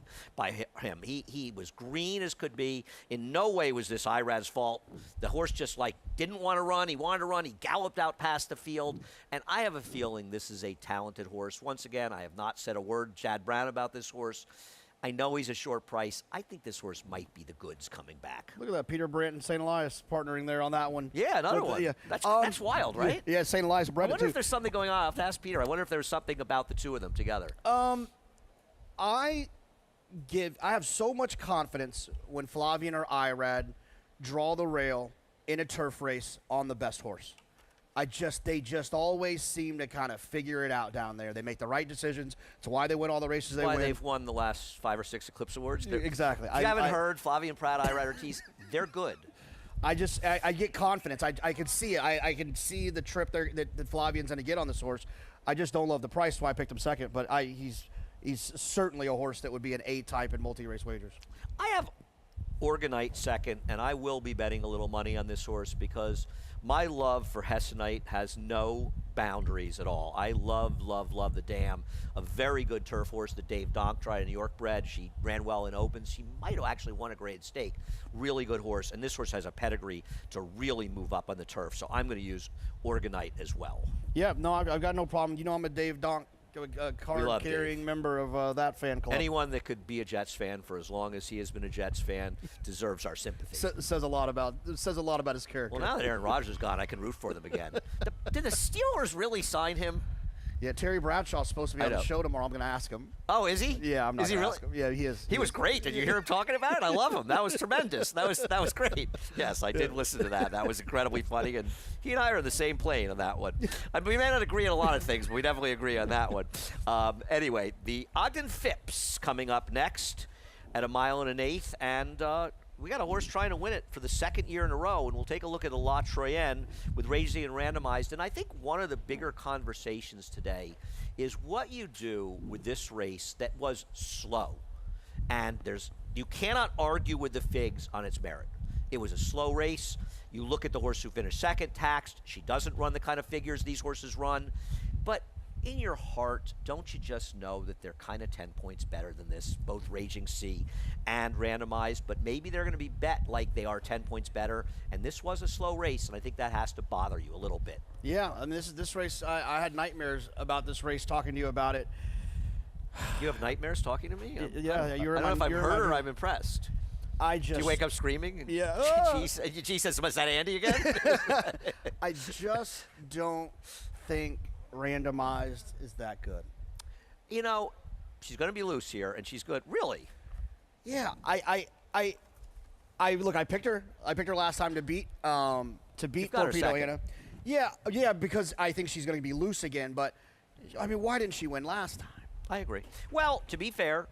him. He was green as could be. In no way was this Irad's fault. The horse just didn't want to run. He wanted to run. He galloped out past the field, and I have a feeling this is a talented horse. Once again, I have not said a word, Chad Brown, about this horse. I know he's a short price. I think this horse might be the goods coming back. Look at that, Peter Brandt and St. Elias partnering there on that one. Yeah, another one. Yeah. That's wild, right? Yeah, St. Elias bred I wonder it too. if there's something going on. I have to ask Peter. I wonder if there's something about the two of them together. I have so much confidence when Flavian or Irad draw the rail in a turf race on the best horse. They just always seem to kind of figure it out down there. They make the right decisions. It's why they win all the races they why win. they've won the last 5 or 6 Eclipse Awards. Exactly. If you haven't heard Flavian Pratt, Irad Ortiz, they're good. I get confidence. I can see it. I can see the trip that Flavian's going to get on this horse. I just don't love the price, so I picked him second. But he's certainly a horse that would be an A-type in multi-race wagers. I have Organite second, and I will be betting a little money on this horse because my love for Hessenite has no boundaries at all. I love the Dam. A very good turf horse that Dave Donk tried in New York bred. She ran well in opens. She might have actually won a grade stake. Really good horse, and this horse has a pedigree to really move up on the turf. So I'm going to use Organite as well. Yeah, no, I've got no problem. I'm a Dave Donk card-carrying Dave. member of that fan club. Anyone that could be a Jets fan for as long as he has been a Jets fan deserves our sympathy. Says a lot about his character. Well, now that Aaron Rodgers is gone, I can root for them again. Did the Steelers really sign him? Yeah, Terry Bradshaw's supposed to be on the show tomorrow. I'm going to ask him. Oh, is he? Yeah, I'm not Is he gonna really? ask him. Yeah, he is. He was great. Did you hear him talking about it? I love him. That was tremendous. That was great. Yes, I did listen to that. That was incredibly funny. And he and I are on the same plane on that one. I mean, we may not agree on a lot of things, but we definitely agree on that one. Anyway, the Ogden Phipps coming up next at 1 1/8, and we got a horse trying to win it for the second year in a row, and we'll take a look at the La Troyenne with Raisy and Randomized. And I think one of the bigger conversations today is what you do with this race that was slow. And you cannot argue with the figs on its merit. It was a slow race. You look at the horse who finished second, Taxed. She doesn't run the kind of figures these horses run. But in your heart, don't you just know that they're kind of 10 points better than this, both Raging Sea and Randomized, but maybe they're going to be bet like they are 10 points better, and this was a slow race, and I think that has to bother you a little bit. Yeah, I mean, this race, I had nightmares about this race talking to you about it. You have nightmares talking to me? Yeah, I don't know if I'm hurt or I'm impressed. Do you wake up screaming? Yeah. She says, was that Andy again? I just don't think Randomized is that good. She's going to be loose here, and she's good. Really? Yeah, I look. I picked her last time to beat Torpedo Anna. Yeah, because I think she's going to be loose again. But I mean, why didn't she win last time? I agree. Well, to be fair,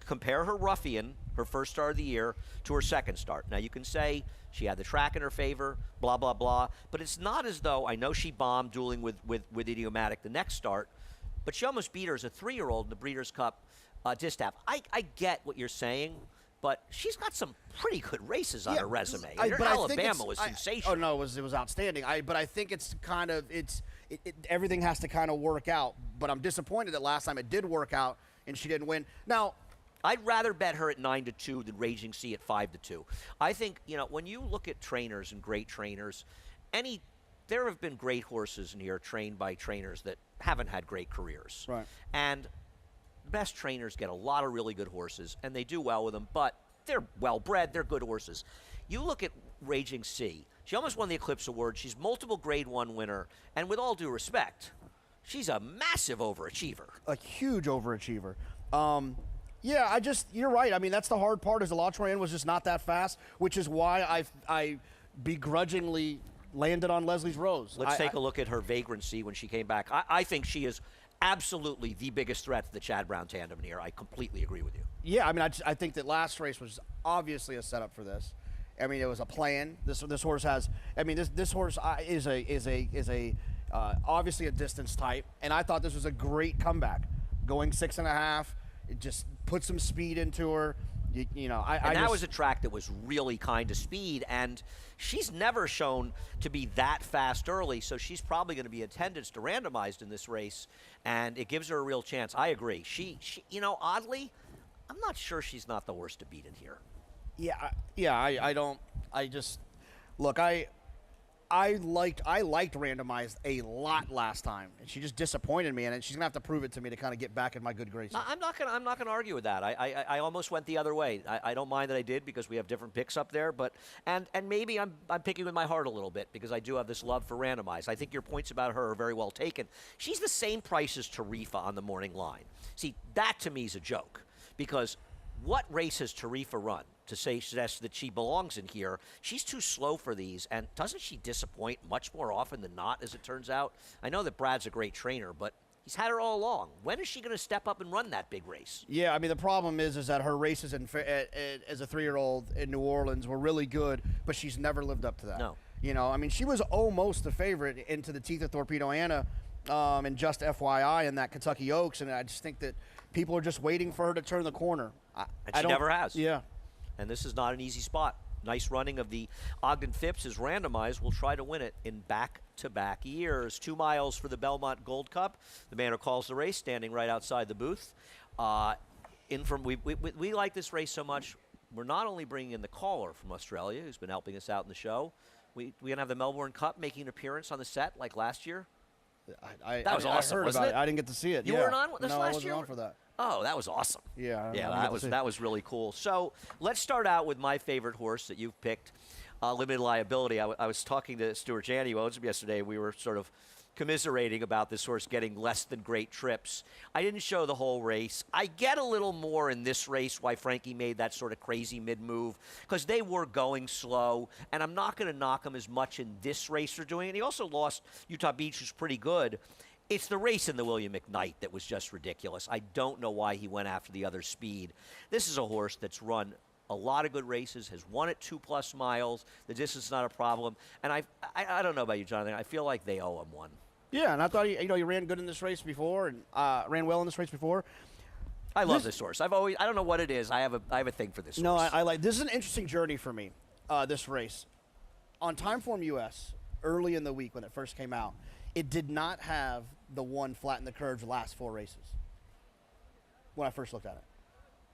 compare her Ruffian, her first start of the year, to her second start. Now, you can say she had the track in her favor, blah, blah, blah, but it's not as though, I know she bombed dueling with Idiomatic the next start, but she almost beat her as a 3-year-old in the Breeders' Cup Distaff. I get what you're saying, but she's got some pretty good races on her resume. Alabama was sensational. Oh, no, it was outstanding. But I think it's kind of, everything has to kind of work out, but I'm disappointed that last time it did work out and she didn't win. Now, I'd rather bet her at 9-2 than Raging Sea at 5-2. I think, when you look at trainers and great trainers, there have been great horses in here trained by trainers that haven't had great careers. Right. And the best trainers get a lot of really good horses, and they do well with them, but they're well-bred. They're good horses. You look at Raging Sea. She almost won the Eclipse Award. She's multiple Grade 1 winner. And with all due respect, she's a massive overachiever. A huge overachiever. Yeah, you're right. I mean, that's the hard part is the La Troyenne was just not that fast, which is why I begrudgingly landed on Leslie's Rose. Let's take a look at her vagrancy when she came back. I think she is absolutely the biggest threat to the Chad Brown tandem here. I completely agree with you. Yeah, I mean, I think that last race was obviously a setup for this. I mean, it was a plan. This horse has. I mean, this horse is a obviously a distance type, and I thought this was a great comeback, going 6.5. It just put some speed into her. You know, and that was a track that was really kind of speed, and she's never shown to be that fast early, so she's probably going to be attendance to randomized in this race, and it gives her a real chance. I agree. She you know, oddly, I'm not sure she's not the worst to beat in here. I don't. I just look. I liked randomized a lot last time, and she just disappointed me, and she's gonna have to prove it to me to kind of get back in my good graces. I'm not gonna argue with that. I almost went the other way. I don't mind that I did because we have different picks up there, but and maybe I'm picking with my heart a little bit because I do have this love for randomized. I think your points about her are very well taken. She's the same price as Tarifa on the morning line. See, that to me is a joke because what race has Tarifa run to say that she belongs in here? She's too slow for these, and doesn't she disappoint much more often than not, as it turns out? I know that Brad's a great trainer, but he's had her all along. When is she going to step up and run that big race? Yeah, I mean, the problem is that her races as a 3-year-old in New Orleans were really good, but she's never lived up to that. No. You know, I mean, she was almost the favorite into the teeth of Torpedo Anna, and just FYI in that Kentucky Oaks, and I just think that people are just waiting for her to turn the corner. And she never has. Yeah. And this is not an easy spot. Nice running of the Ogden Phipps is randomized. We'll try to win it in back-to-back years. 2 miles for the Belmont Gold Cup. The man who calls the race standing right outside the booth. We like this race so much, we're not only bringing in the caller from Australia, who's been helping us out in the show. We're going to have the Melbourne Cup making an appearance on the set like last year. That was awesome, I heard wasn't about it? I didn't get to see it. You weren't on this no, last I wasn't year? on for that. Oh, that was awesome. Yeah, that was really cool. So let's start out with my favorite horse that you've picked, Limited Liability. I was talking to Stuart Janney, who owns him yesterday. We were sort of commiserating about this horse getting less than great trips. I didn't show the whole race. I get a little more in this race why Frankie made that sort of crazy mid-move, because they were going slow, and I'm not going to knock him as much in this race for doing it. He also lost Utah Beach, who's pretty good. It's the race in the William McKnight that was just ridiculous. I don't know why he went after the other speed. This is a horse that's run a lot of good races, has won it 2+ miles. The distance is not a problem. And I don't know about you, Jonathan. I feel like they owe him one. Yeah, and I thought he ran good in this race before and ran well in this race before. I love this horse. I don't know what it is. I have a thing for this horse. No, I like this is an interesting journey for me. This race on Timeform US early in the week when it first came out, it did not have the one flatten the curves the last 4 races when I first looked at it.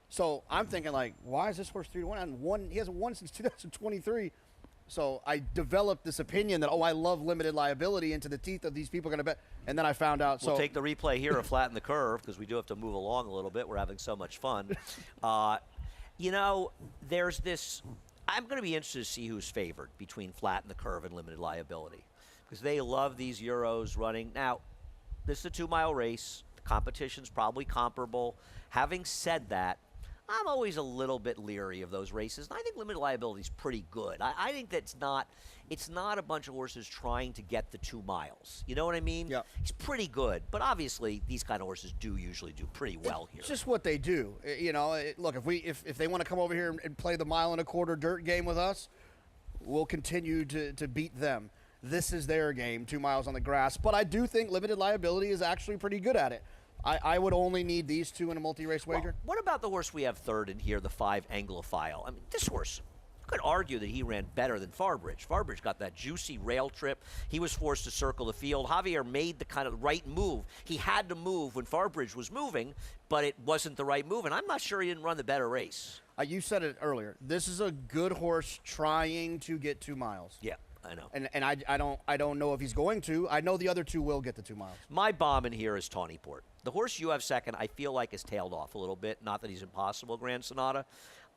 So I'm thinking, like, why is this horse 3-1? He hasn't won since 2023. So I developed this opinion that, I love Limited Liability into the teeth of these people are going to bet. And then I found out. We'll take the replay here of Flatten the Curve because we do have to move along a little bit. We're having so much fun. There's this. I'm going to be interested to see who's favored between Flatten the Curve and Limited Liability because they love these Euros running. Now, this is a 2-mile race. The competition's probably comparable. Having said that, I'm always a little bit leery of those races, and I think Limited Liability is pretty good. I think that's it's not a bunch of horses trying to get the 2 miles. You know what I mean? Yeah. He's pretty good, but obviously these kind of horses usually do pretty well here. It's just what they do. Look, if they want to come over here and play the 1.25-mile dirt game with us, we'll continue to beat them. This is their game, 2 miles on the grass. But I do think Limited Liability is actually pretty good at it. I would only need these 2 in a multi-race wager. Well, what about the horse we have third in here, the 5 Anglophile? I mean, this horse, you could argue that he ran better than Farbridge. Farbridge got that juicy rail trip. He was forced to circle the field. Javier made the kind of right move. He had to move when Farbridge was moving, but it wasn't the right move, and I'm not sure he didn't run the better race. You said it earlier. This is a good horse trying to get 2 miles. Yeah. I know. And I don't know if he's going to. I know the other 2 will get the 2 miles. My bomb in here is Tawnyport. The horse you have second, I feel like is tailed off a little bit. Not that he's impossible, Grand Sonata.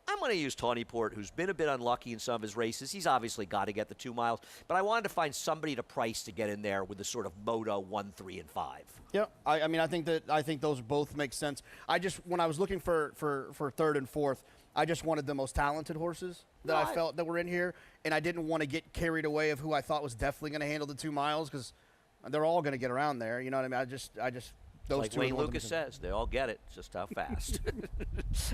I'm going to use Tawnyport, who's been a bit unlucky in some of his races. He's obviously got to get the 2 miles, but I wanted to find somebody to price to get in there with the sort of Moto 1, 3, and 5. Yeah, I mean, I think those both make sense. When I was looking for third and fourth, I just wanted the most talented horses that I felt that were in here, and I didn't want to get carried away of who I thought was definitely going to handle the 2 miles because they're all going to get around there. You know what I mean? I just those Like two. Wayne Lucas says, they all get it, just how fast.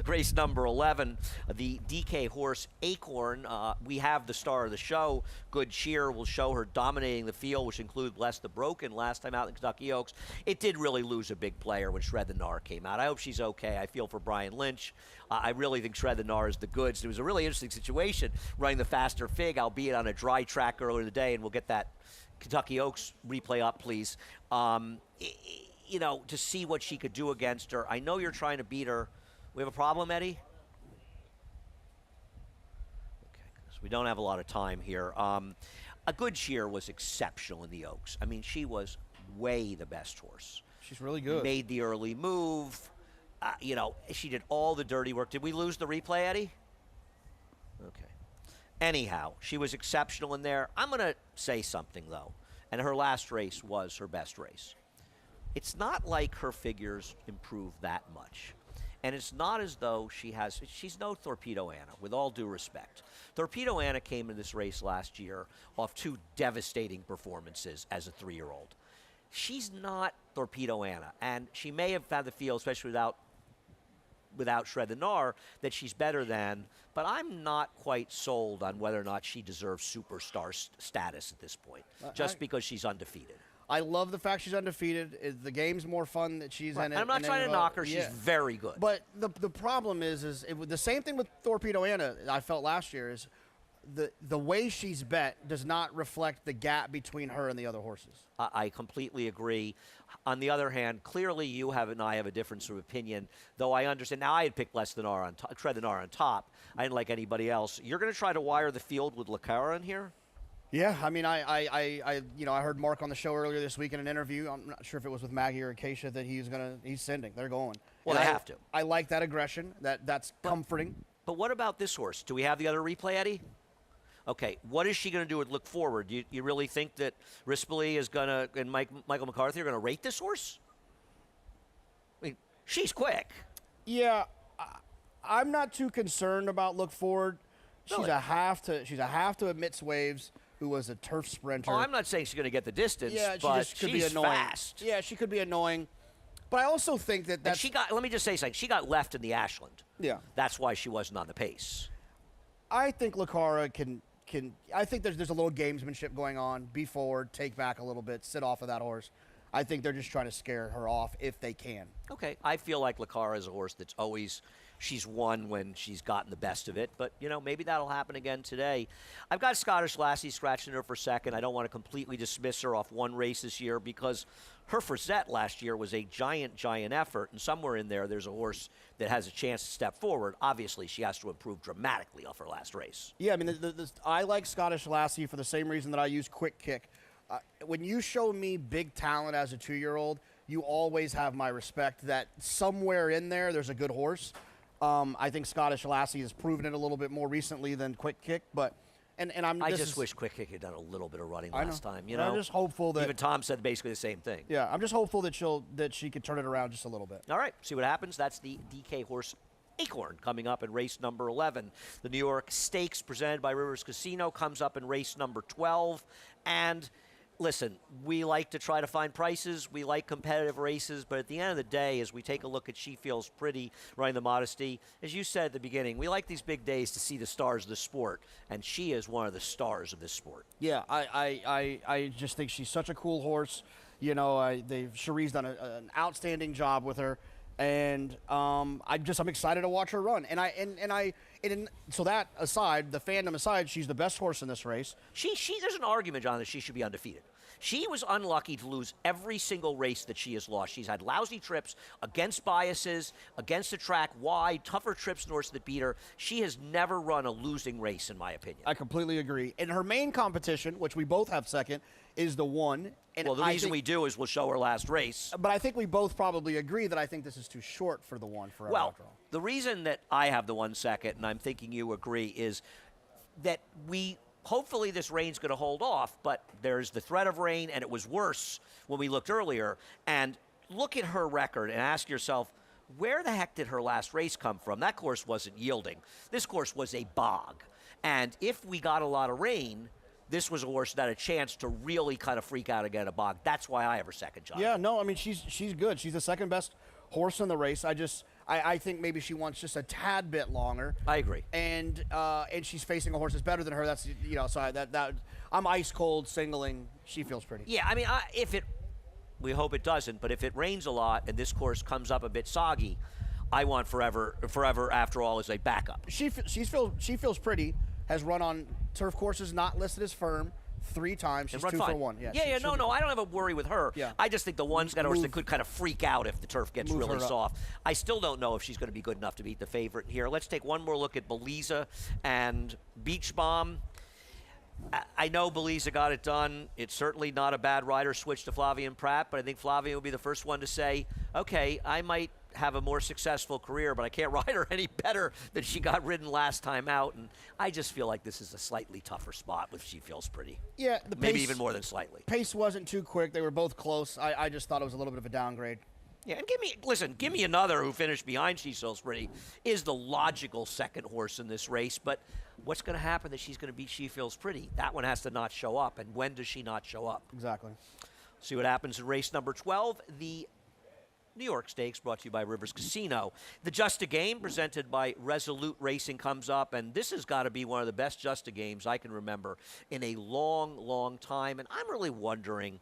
Race number 11, the DK horse Acorn. We have the star of the show. Good Cheer will show her dominating the field, which included Bless the Broken last time out in Kentucky Oaks. It did really lose a big player when Shred the Gnar came out. I hope she's okay. I feel for Brian Lynch. I really think Shred the Gnar is the goods. It was a really interesting situation running the faster Fig, albeit on a dry track earlier in the day, and we'll get that Kentucky Oaks replay up, please. You know, to see what she could do against her. I know you're trying to beat her. We have a problem, Eddie? Okay, because we don't have a lot of time here. A Good Cheer was exceptional in the Oaks. I mean, she was way the best horse. She's really good. Made the early move. You know, she did all the dirty work. Did we lose the replay, Eddie? Okay. Anyhow, she was exceptional in there. I'm going to say something, though. And her last race was her best race. It's not like her figures improved that much. And it's not as though she's no Torpedo Anna, with all due respect. Torpedo Anna came in this race last year off 2 devastating performances as a 3-year-old. She's not Torpedo Anna, and she may have found the field, especially without Shred the Gnar, that she's better than, but I'm not quite sold on whether or not she deserves superstar status at this point, just because she's undefeated. I love the fact she's undefeated. The game's more fun that she's in it. And I'm not trying to knock her. She's very good. But the problem is the same thing with Torpedo Anna I felt last year is the way she's bet does not reflect the gap between her and the other horses. I completely agree. On the other hand, clearly you and I have a difference of opinion, though I understand. Now, I had picked Shred the Gnar on top. I didn't like anybody else. You're going to try to wire the field with Lecara in here? Yeah, I mean, I heard Mark on the show earlier this week in an interview. I'm not sure if it was with Maggie or Acacia that he's sending. They're going. Well, and they have to. I like that aggression. That's comforting. But what about this horse? Do we have the other replay, Eddie? Okay, what is she going to do with look forward? You really think that Rispoli is going to, and Michael McCarthy are going to rate this horse? I mean, she's quick. Yeah, I'm not too concerned about look forward. Really? She's a half to admit Waves, who was a turf sprinter. Oh, I'm not saying she's going to get the distance, yeah, but just could she's be annoying. fast. Yeah, she could be annoying. But I also think that And let me just say something. She got left in the Ashland. Yeah. That's why she wasn't on the pace. I think Lecara can I think there's a little gamesmanship going on. Be forward, take back a little bit, sit off of that horse. I think they're just trying to scare her off if they can. Okay, I feel like Lecara is a horse that's always, she's won when she's gotten the best of it, but, you know, maybe that'll happen again today. I've got Scottish Lassie scratching her for second. I don't want to completely dismiss her off one race this year because her Frazette last year was a giant effort, and somewhere in there's a horse that has a chance to step forward. Obviously, she has to improve dramatically off her last race. Yeah, I mean, I like Scottish Lassie for the same reason that I use Quick Kick. When you show me big talent as a 2-year-old, you always have my respect that somewhere in there's a good horse. I think Scottish Lassie has proven it a little bit more recently than Quick Kick, but I just wish Quick Kick had done a little bit of running last time. You know, I'm just hopeful that even Tom said basically the same thing. Yeah, I'm just hopeful that she could turn it around just a little bit. All right, see what happens. That's the DK horse Acorn coming up in race number 11. The New York Stakes presented by Rivers Casino comes up in race number 12, and listen, we like to try to find prices. We like competitive races. But at the end of the day, as we take a look at She Feels Pretty running the Modesty, as you said at the beginning, we like these big days to see the stars of the sport. And she is one of the stars of this sport. Yeah, I just think she's such a cool horse. You know, Cherie's done an outstanding job with her. And I'm excited to watch her run. So that aside, the fandom aside, she's the best horse in this race. There's an argument, John, that she should be undefeated. She was unlucky to lose every single race that she has lost. She's had lousy trips against biases, against the track, wide, tougher trips north that beat her. She has never run a losing race, in my opinion. I completely agree. In her main competition, which we both have second, is the one. And Well, the I reason think- we do is we'll show her last race. But I think we both probably agree that I think this is too short for the one for Well, Outlaw. the reason that I have the 1 second, and I'm thinking you agree, is that hopefully this rain's going to hold off, but there's the threat of rain, and it was worse when we looked earlier. And look at her record and ask yourself, where the heck did her last race come from? That course wasn't yielding. This course was a bog. And if we got a lot of rain, this was a horse that had a chance to really kind of freak out again a bog. That's why I have her second, John. Yeah, no, I mean she's good. She's the second best horse in the race. I think maybe she wants just a tad bit longer. I agree. And she's facing a horse that's better than her. That's so I'm ice cold singling. She feels pretty. Yeah, I mean, we hope it doesn't, but if it rains a lot and this course comes up a bit soggy, I want forever after all as a backup. She feels pretty. Has run on turf courses not listed as firm 3 times. She's And run 2 fine. for 1. Yeah, No, I don't have a worry with her. Yeah. I just think the one's got a horse that Move- could kind of freak out if the turf gets Move really her up. soft. I still don't know if she's going to be good enough to beat the favorite here. Let's take one more look at Beliza and Beach Bomb. I know Beliza got it done. It's certainly not a bad rider switch to Flavien Prat, but I think Flavien will be the first one to say, okay, I might have a more successful career, but I can't ride her any better than she got ridden last time out. And I just feel like this is a slightly tougher spot if she feels pretty. Yeah, the Maybe pace- even more than slightly. Pace wasn't too quick. They were both close. I just thought it was a little bit of a downgrade. Yeah, and give me another who finished behind She Feels Pretty is the logical second horse in this race. But what's going to happen that she's going to beat She Feels Pretty? That one has to not show up. And when does she not show up? Exactly. See what happens in race number 12, the New York Stakes, brought to you by Rivers Casino. The Just a Game, presented by Resolute Racing, comes up, and this has got to be one of the best Just a Games I can remember in a long, long time. And I'm really wondering,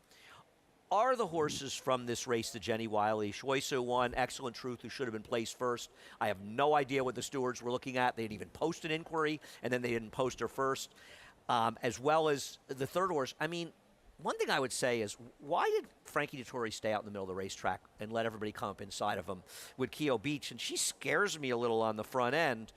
are the horses from this race the Jenny Wiley? Shuisu won, Excellent Truth, who should have been placed first. I have no idea what the stewards were looking at. They didn't even post an inquiry, and then they didn't post her first, as well as the third horse. I mean, one thing I would say is, why did Frankie Dettori stay out in the middle of the racetrack and let everybody come up inside of him with Keo Beach? And she scares me a little on the front end.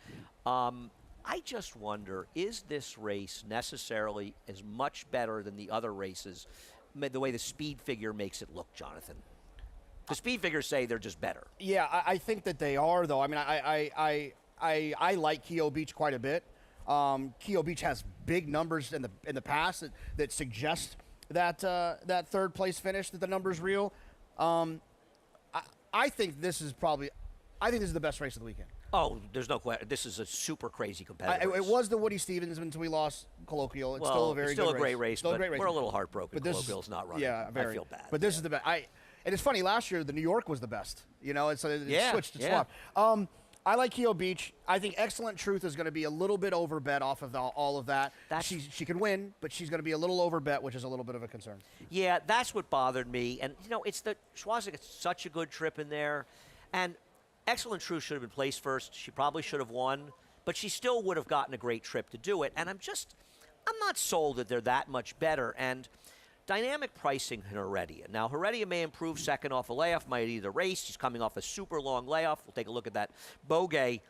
I just wonder, is this race necessarily as much better than the other races, the way the speed figure makes it look, Jonathan? The speed figures say they're just better. Yeah, I think that they are, though. I mean, I like Keo Beach quite a bit. Keo Beach has big numbers in the past that suggest that third place finish, that the number's real. I think this is the best race of the weekend. Oh, there's no question. This is a super crazy competitive It race. was the Woody Stevens until we lost Colloquial. It's Well, still a very it's still good a great race, Still a but great race. we're a little heartbroken. But this Colloquial's not running. Yeah, very. I feel bad. But this is the best. And it's funny. Last year, the New York was the best. It switched. It yeah. swapped. I like Keo Beach. I think Excellent Truth is going to be a little bit overbet off of all of that. She can win, but she's going to be a little overbet, which is a little bit of a concern. Yeah, that's what bothered me. And, it's the Schwarzenegger, it's such a good trip in there. And Excellent Truth should have been placed first. She probably should have won, but she still would have gotten a great trip to do it. And I'm not sold that they're that much better. And dynamic pricing in Heredia. Now, Heredia may improve second off a layoff, might either race. She's coming off a super long layoff. We'll take a look at that. Bogey.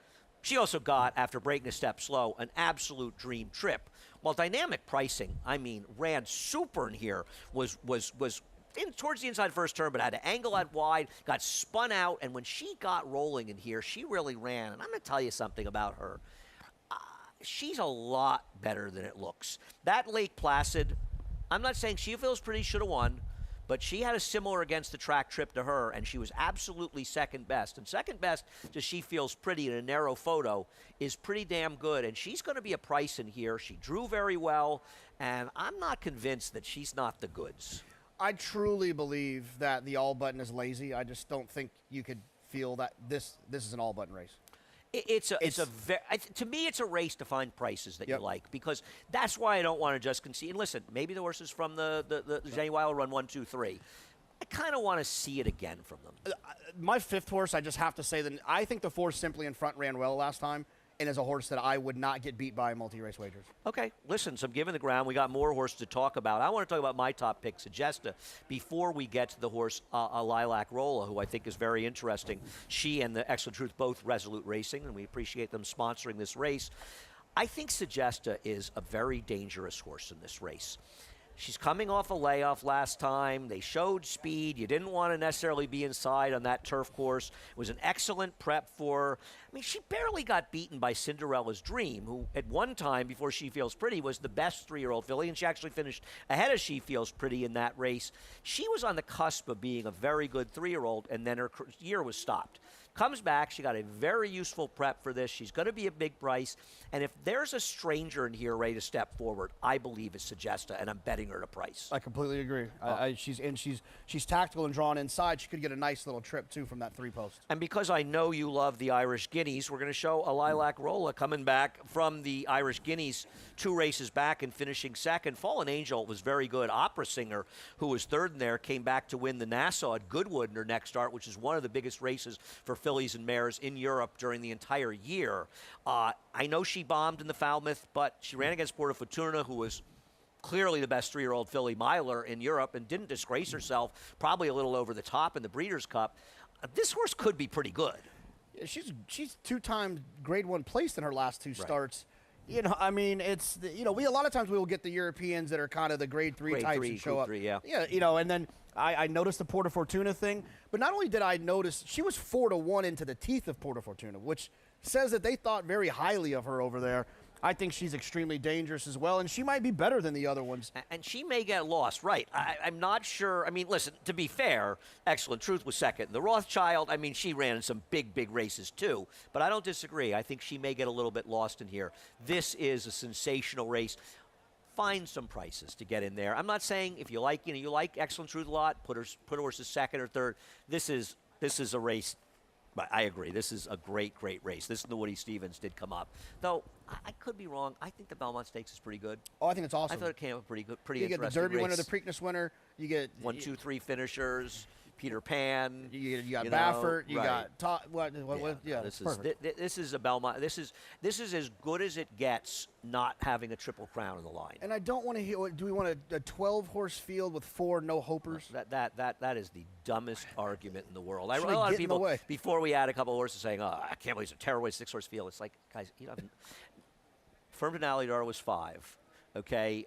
She also got, after breaking a step slow, an absolute dream trip. While dynamic pricing, ran super in here, was towards the inside first turn, but had to angle out wide, got spun out, and when she got rolling in here, she really ran. And I'm going to tell you something about her. She's a lot better than it looks. That Lake Placid, I'm not saying She Feels Pretty should have won, but she had a similar against the track trip to her, and she was absolutely second best. And second best to She Feels Pretty in a narrow photo is pretty damn good, and she's going to be a price in here. She drew very well, and I'm not convinced that she's not the goods. I truly believe that the all button is lazy. I just don't think you could feel that this is an all button race. To me, it's a race to find prices that you like, because that's why I don't want to just concede. And listen, maybe the horses from the Jenny Wiley run 1, 2, 3. I kind of want to see it again from them. My fifth horse, I just have to say that I think the 4 Simply in Front ran well last time, and is a horse that I would not get beat by in multi-race wagers. Okay, listen, so I'm giving the ground. We got more horses to talk about. I want to talk about my top pick, Sagesta, before we get to the horse Lilac Rolla, who I think is very interesting. She and the Excellent Truth, both Resolute Racing, and we appreciate them sponsoring this race. I think Sagesta is a very dangerous horse in this race. She's coming off a layoff last time. They showed speed. You didn't want to necessarily be inside on that turf course. It was an excellent prep for her. I mean, she barely got beaten by Cinderella's Dream, who at one time, before She Feels Pretty, was the best 3-year-old filly, and she actually finished ahead of She Feels Pretty in that race. She was on the cusp of being a very good 3-year-old, and then her year was stopped. Comes back. She got a very useful prep for this. She's going to be a big price. And if there's a stranger in here ready to step forward, I believe it's Sagesta, and I'm betting her to price. I completely agree. She's tactical and drawn inside. She could get a nice little trip too from that 3-post. And because I know you love the Irish Guineas, we're going to show a Lilac Rolla coming back from the Irish Guineas 2 races back and finishing second. Fallen Angel was very good. Opera Singer, who was third in there, came back to win the Nassau at Goodwood in her next start, which is one of the biggest races for fillies and mares in Europe during the entire year. I know she bombed in the Falmouth, but she ran against Porta Fortuna, who was clearly the best 3-year-old filly miler in Europe and didn't disgrace herself, probably a little over the top in the Breeders' Cup. This horse could be pretty good. Yeah, she's 2-time Grade 1 placed in her last 2 starts. You know, I mean, it's we a lot of times we will get the Europeans that are kind of the Grade 3 types and show up. Yeah, and then I noticed the Porta Fortuna thing, but not only did I notice she was 4-1 into the teeth of Porta Fortuna, which says that they thought very highly of her over there. I think she's extremely dangerous as well, and she might be better than the other ones. And she may get lost, right? I'm not sure. I mean, listen, to be fair, Excellent Truth was second. The Rothschild, I mean, she ran in some big, big races too, but I don't disagree. I think she may get a little bit lost in here. This is a sensational race. Find some prices to get in there. I'm not saying if you like, you like Excellent Truth a lot, put horses second or third. This is a race. But I agree. This is a great, great race. This is the Woody Stevens did come up. Though, I could be wrong. I think the Belmont Stakes is pretty good. Oh, I think it's awesome. I thought it came up pretty good, pretty you get interesting the Derby race. winner, the Preakness winner. You get 1, 2, 3 finishers. Peter Pan. You got Baffert. You got Todd. This is a Belmont. This is as good as it gets. Not having a Triple Crown in the line. And I don't want to hear. Do we want a 12-horse field with 4 no-hopers? That is the dumbest argument in the world. I Should read a lot get of people in the way. before we had a couple of horses saying, "Oh, I can't believe it's a terrible 6-horse field." It's like, guys, Firm Alidar was 5. Okay.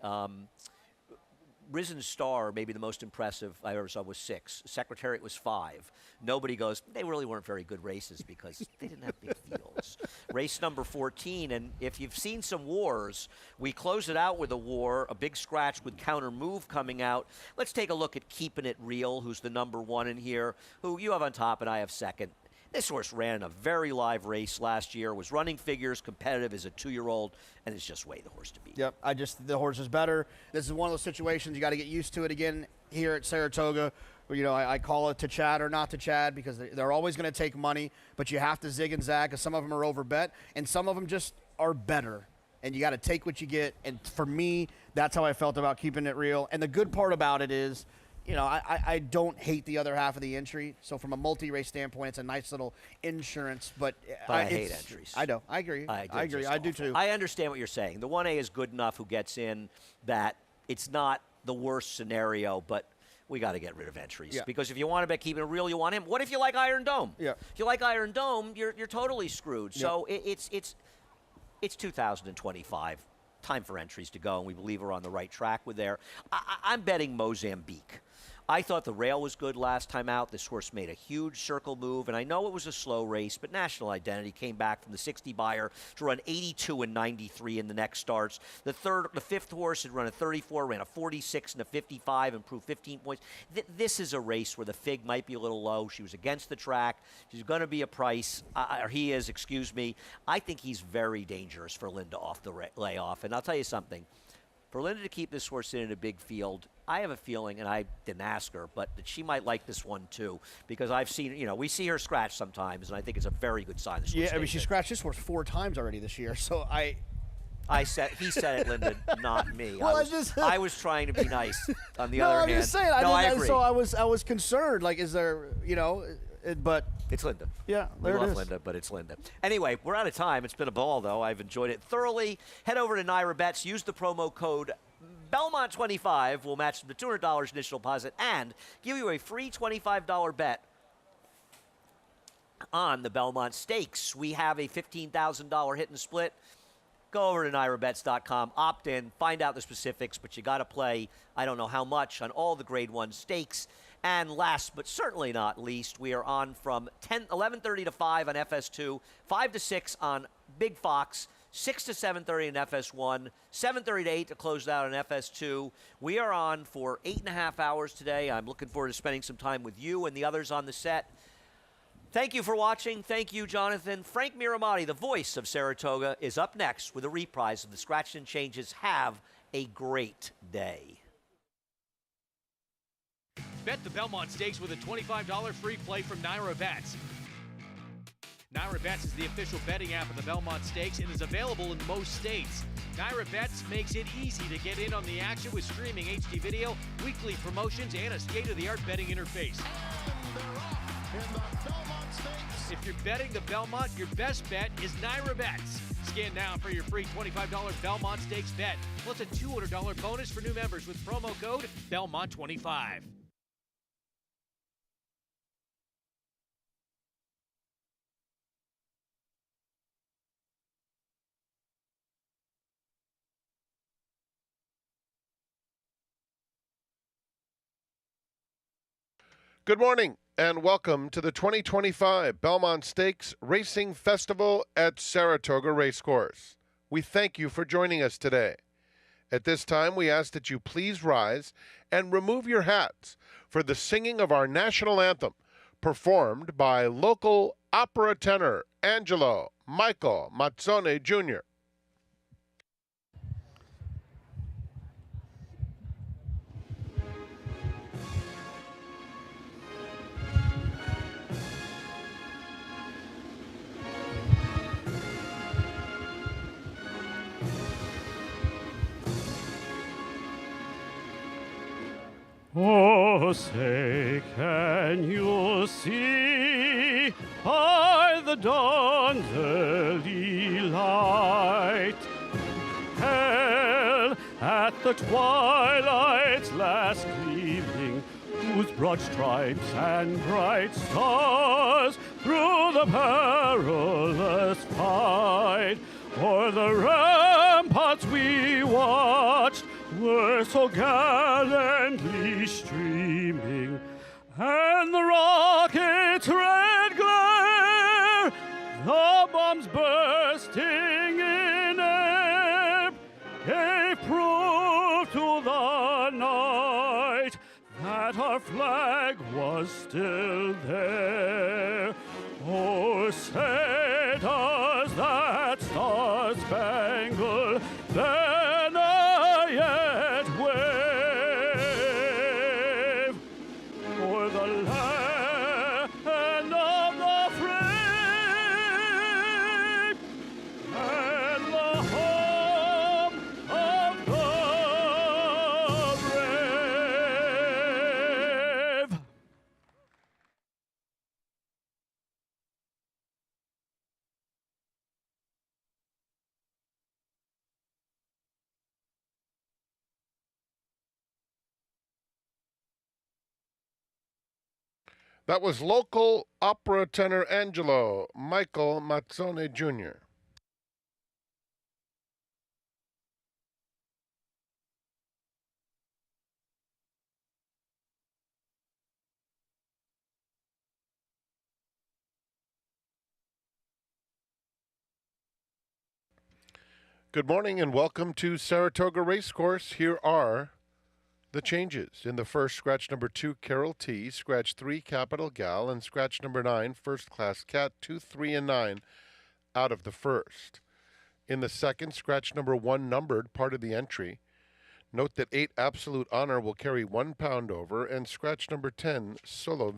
Risen Star, maybe the most impressive I ever saw, was 6. Secretariat was 5. Nobody goes, they really weren't very good races because they didn't have big fields. Race number 14, and if you've seen some wars, we close it out with a war, a big scratch with Counter Move coming out. Let's take a look at Keeping It Real, who's the number 1 in here, who you have on top and I have second. This horse ran a very live race last year, was running figures, competitive as a 2-year-old, and it's just way the horse to beat. Yep, the horse is better. This is one of those situations you got to get used to it again here at Saratoga. Where, I call it to Chad or not to Chad because they're always going to take money, but you have to zig and zag because some of them are overbet and some of them just are better. And you got to take what you get. And for me, that's how I felt about Keeping It Real. And the good part about it is, I don't hate the other half of the entry. So from a multi-race standpoint, it's a nice little insurance. But I hate entries. I know. I agree. I agree. I do too. I understand what you're saying. The 1A is good enough who gets in that it's not the worst scenario, but we got to get rid of entries. Yeah. Because if you want to bet Keeping It Real, you want him. What if you like Iron Dome? Yeah. If you like Iron Dome, you're totally screwed. Yeah. So it's 2025. Time for entries to go, and we believe we're on the right track with there. I'm betting Mozambique. I thought the rail was good last time out. This horse made a huge circle move, and I know it was a slow race, but National Identity came back from the 60 buyer to run 82 and 93 in the next starts. The 5th horse had run a 34, ran a 46 and a 55, improved 15 points. This is a race where the fig might be a little low. She was against the track. She's going to be a price, or he is, excuse me. I think he's very dangerous for Linda off the layoff, and I'll tell you something. For Linda to keep this horse in a big field, I have a feeling, and I didn't ask her, but that she might like this one too, because I've seen, we see her scratch sometimes, and I think it's a very good sign. Yeah, I mean, she scratched this horse 4 times already this year, so he said it, Linda, not me. Well, I was trying to be nice. On the no, other I'm hand, just saying. I agree. So I was concerned. Like, is there, but it's Linda. Yeah, we there it love is. Linda, but it's Linda. Anyway, we're out of time. It's been a ball, though. I've enjoyed it thoroughly. Head over to Naira Bets. Use the promo code Belmont25. We'll match the $200 initial deposit and give you a free $25 bet on the Belmont Stakes. We have a $15,000 hit and split. go over to NYRABets.com, opt in, find out the specifics, but you got to play, I don't know how much, on all the Grade 1 stakes. And last but certainly not least, we are on from 11:30 to 5 on FS2, 5 to 6 on Big Fox, 6 to 7:30 in FS1, 7:30 to 8 to close out on FS2. We are on for 8.5 hours today. I'm looking forward to spending some time with you and the others on the set. Thank you for watching. Thank you, Jonathan. Frank Miramati, the voice of Saratoga, is up next with a reprise of the Scratch and Changes. Have a great day. Bet the Belmont Stakes with a $25 free play from NYRA Bets. NYRA Bets is the official betting app of the Belmont Stakes and is available in most states. NYRA Bets makes it easy to get in on the action with streaming HD video, weekly promotions, and a state-of-the-art betting interface. And they're off in the Belmont Stakes. If you're betting the Belmont, your best bet is NYRA Bets. Scan now for your free $25 Belmont Stakes bet, plus a $200 bonus for new members with promo code Belmont25. Good morning and welcome to the 2025 Belmont Stakes Racing Festival at Saratoga Racecourse. We thank you for joining us today. At this time, we ask that you please rise and remove your hats for the singing of our national anthem, performed by local opera tenor Angelo Michael Mazzone Jr. Oh, say, can you see by the dawn's early light, pale at the twilight's last gleaming, whose broad stripes and bright stars through the perilous fight o'er the ramparts we watched were so gallantly streaming, and the rocket's red glare, the bombs bursting in air, gave proof to the night that our flag was still there. Oh, say does that star-spangled banner yet wave o'er the land of the free and the home of the brave? That was local opera tenor Angelo Michael Mazzone Jr. Good morning and welcome to Saratoga Racecourse. Here are the changes. In the first, scratch number 2, Carol T. Scratch 3, Capital Gal. And scratch number 9, First Class Cat. 2, 3, and 9 out of the first. In the second, scratch number 1, numbered, part of the entry. Note that 8, Absolute Honor, will carry £1 over. And scratch number 10, Solo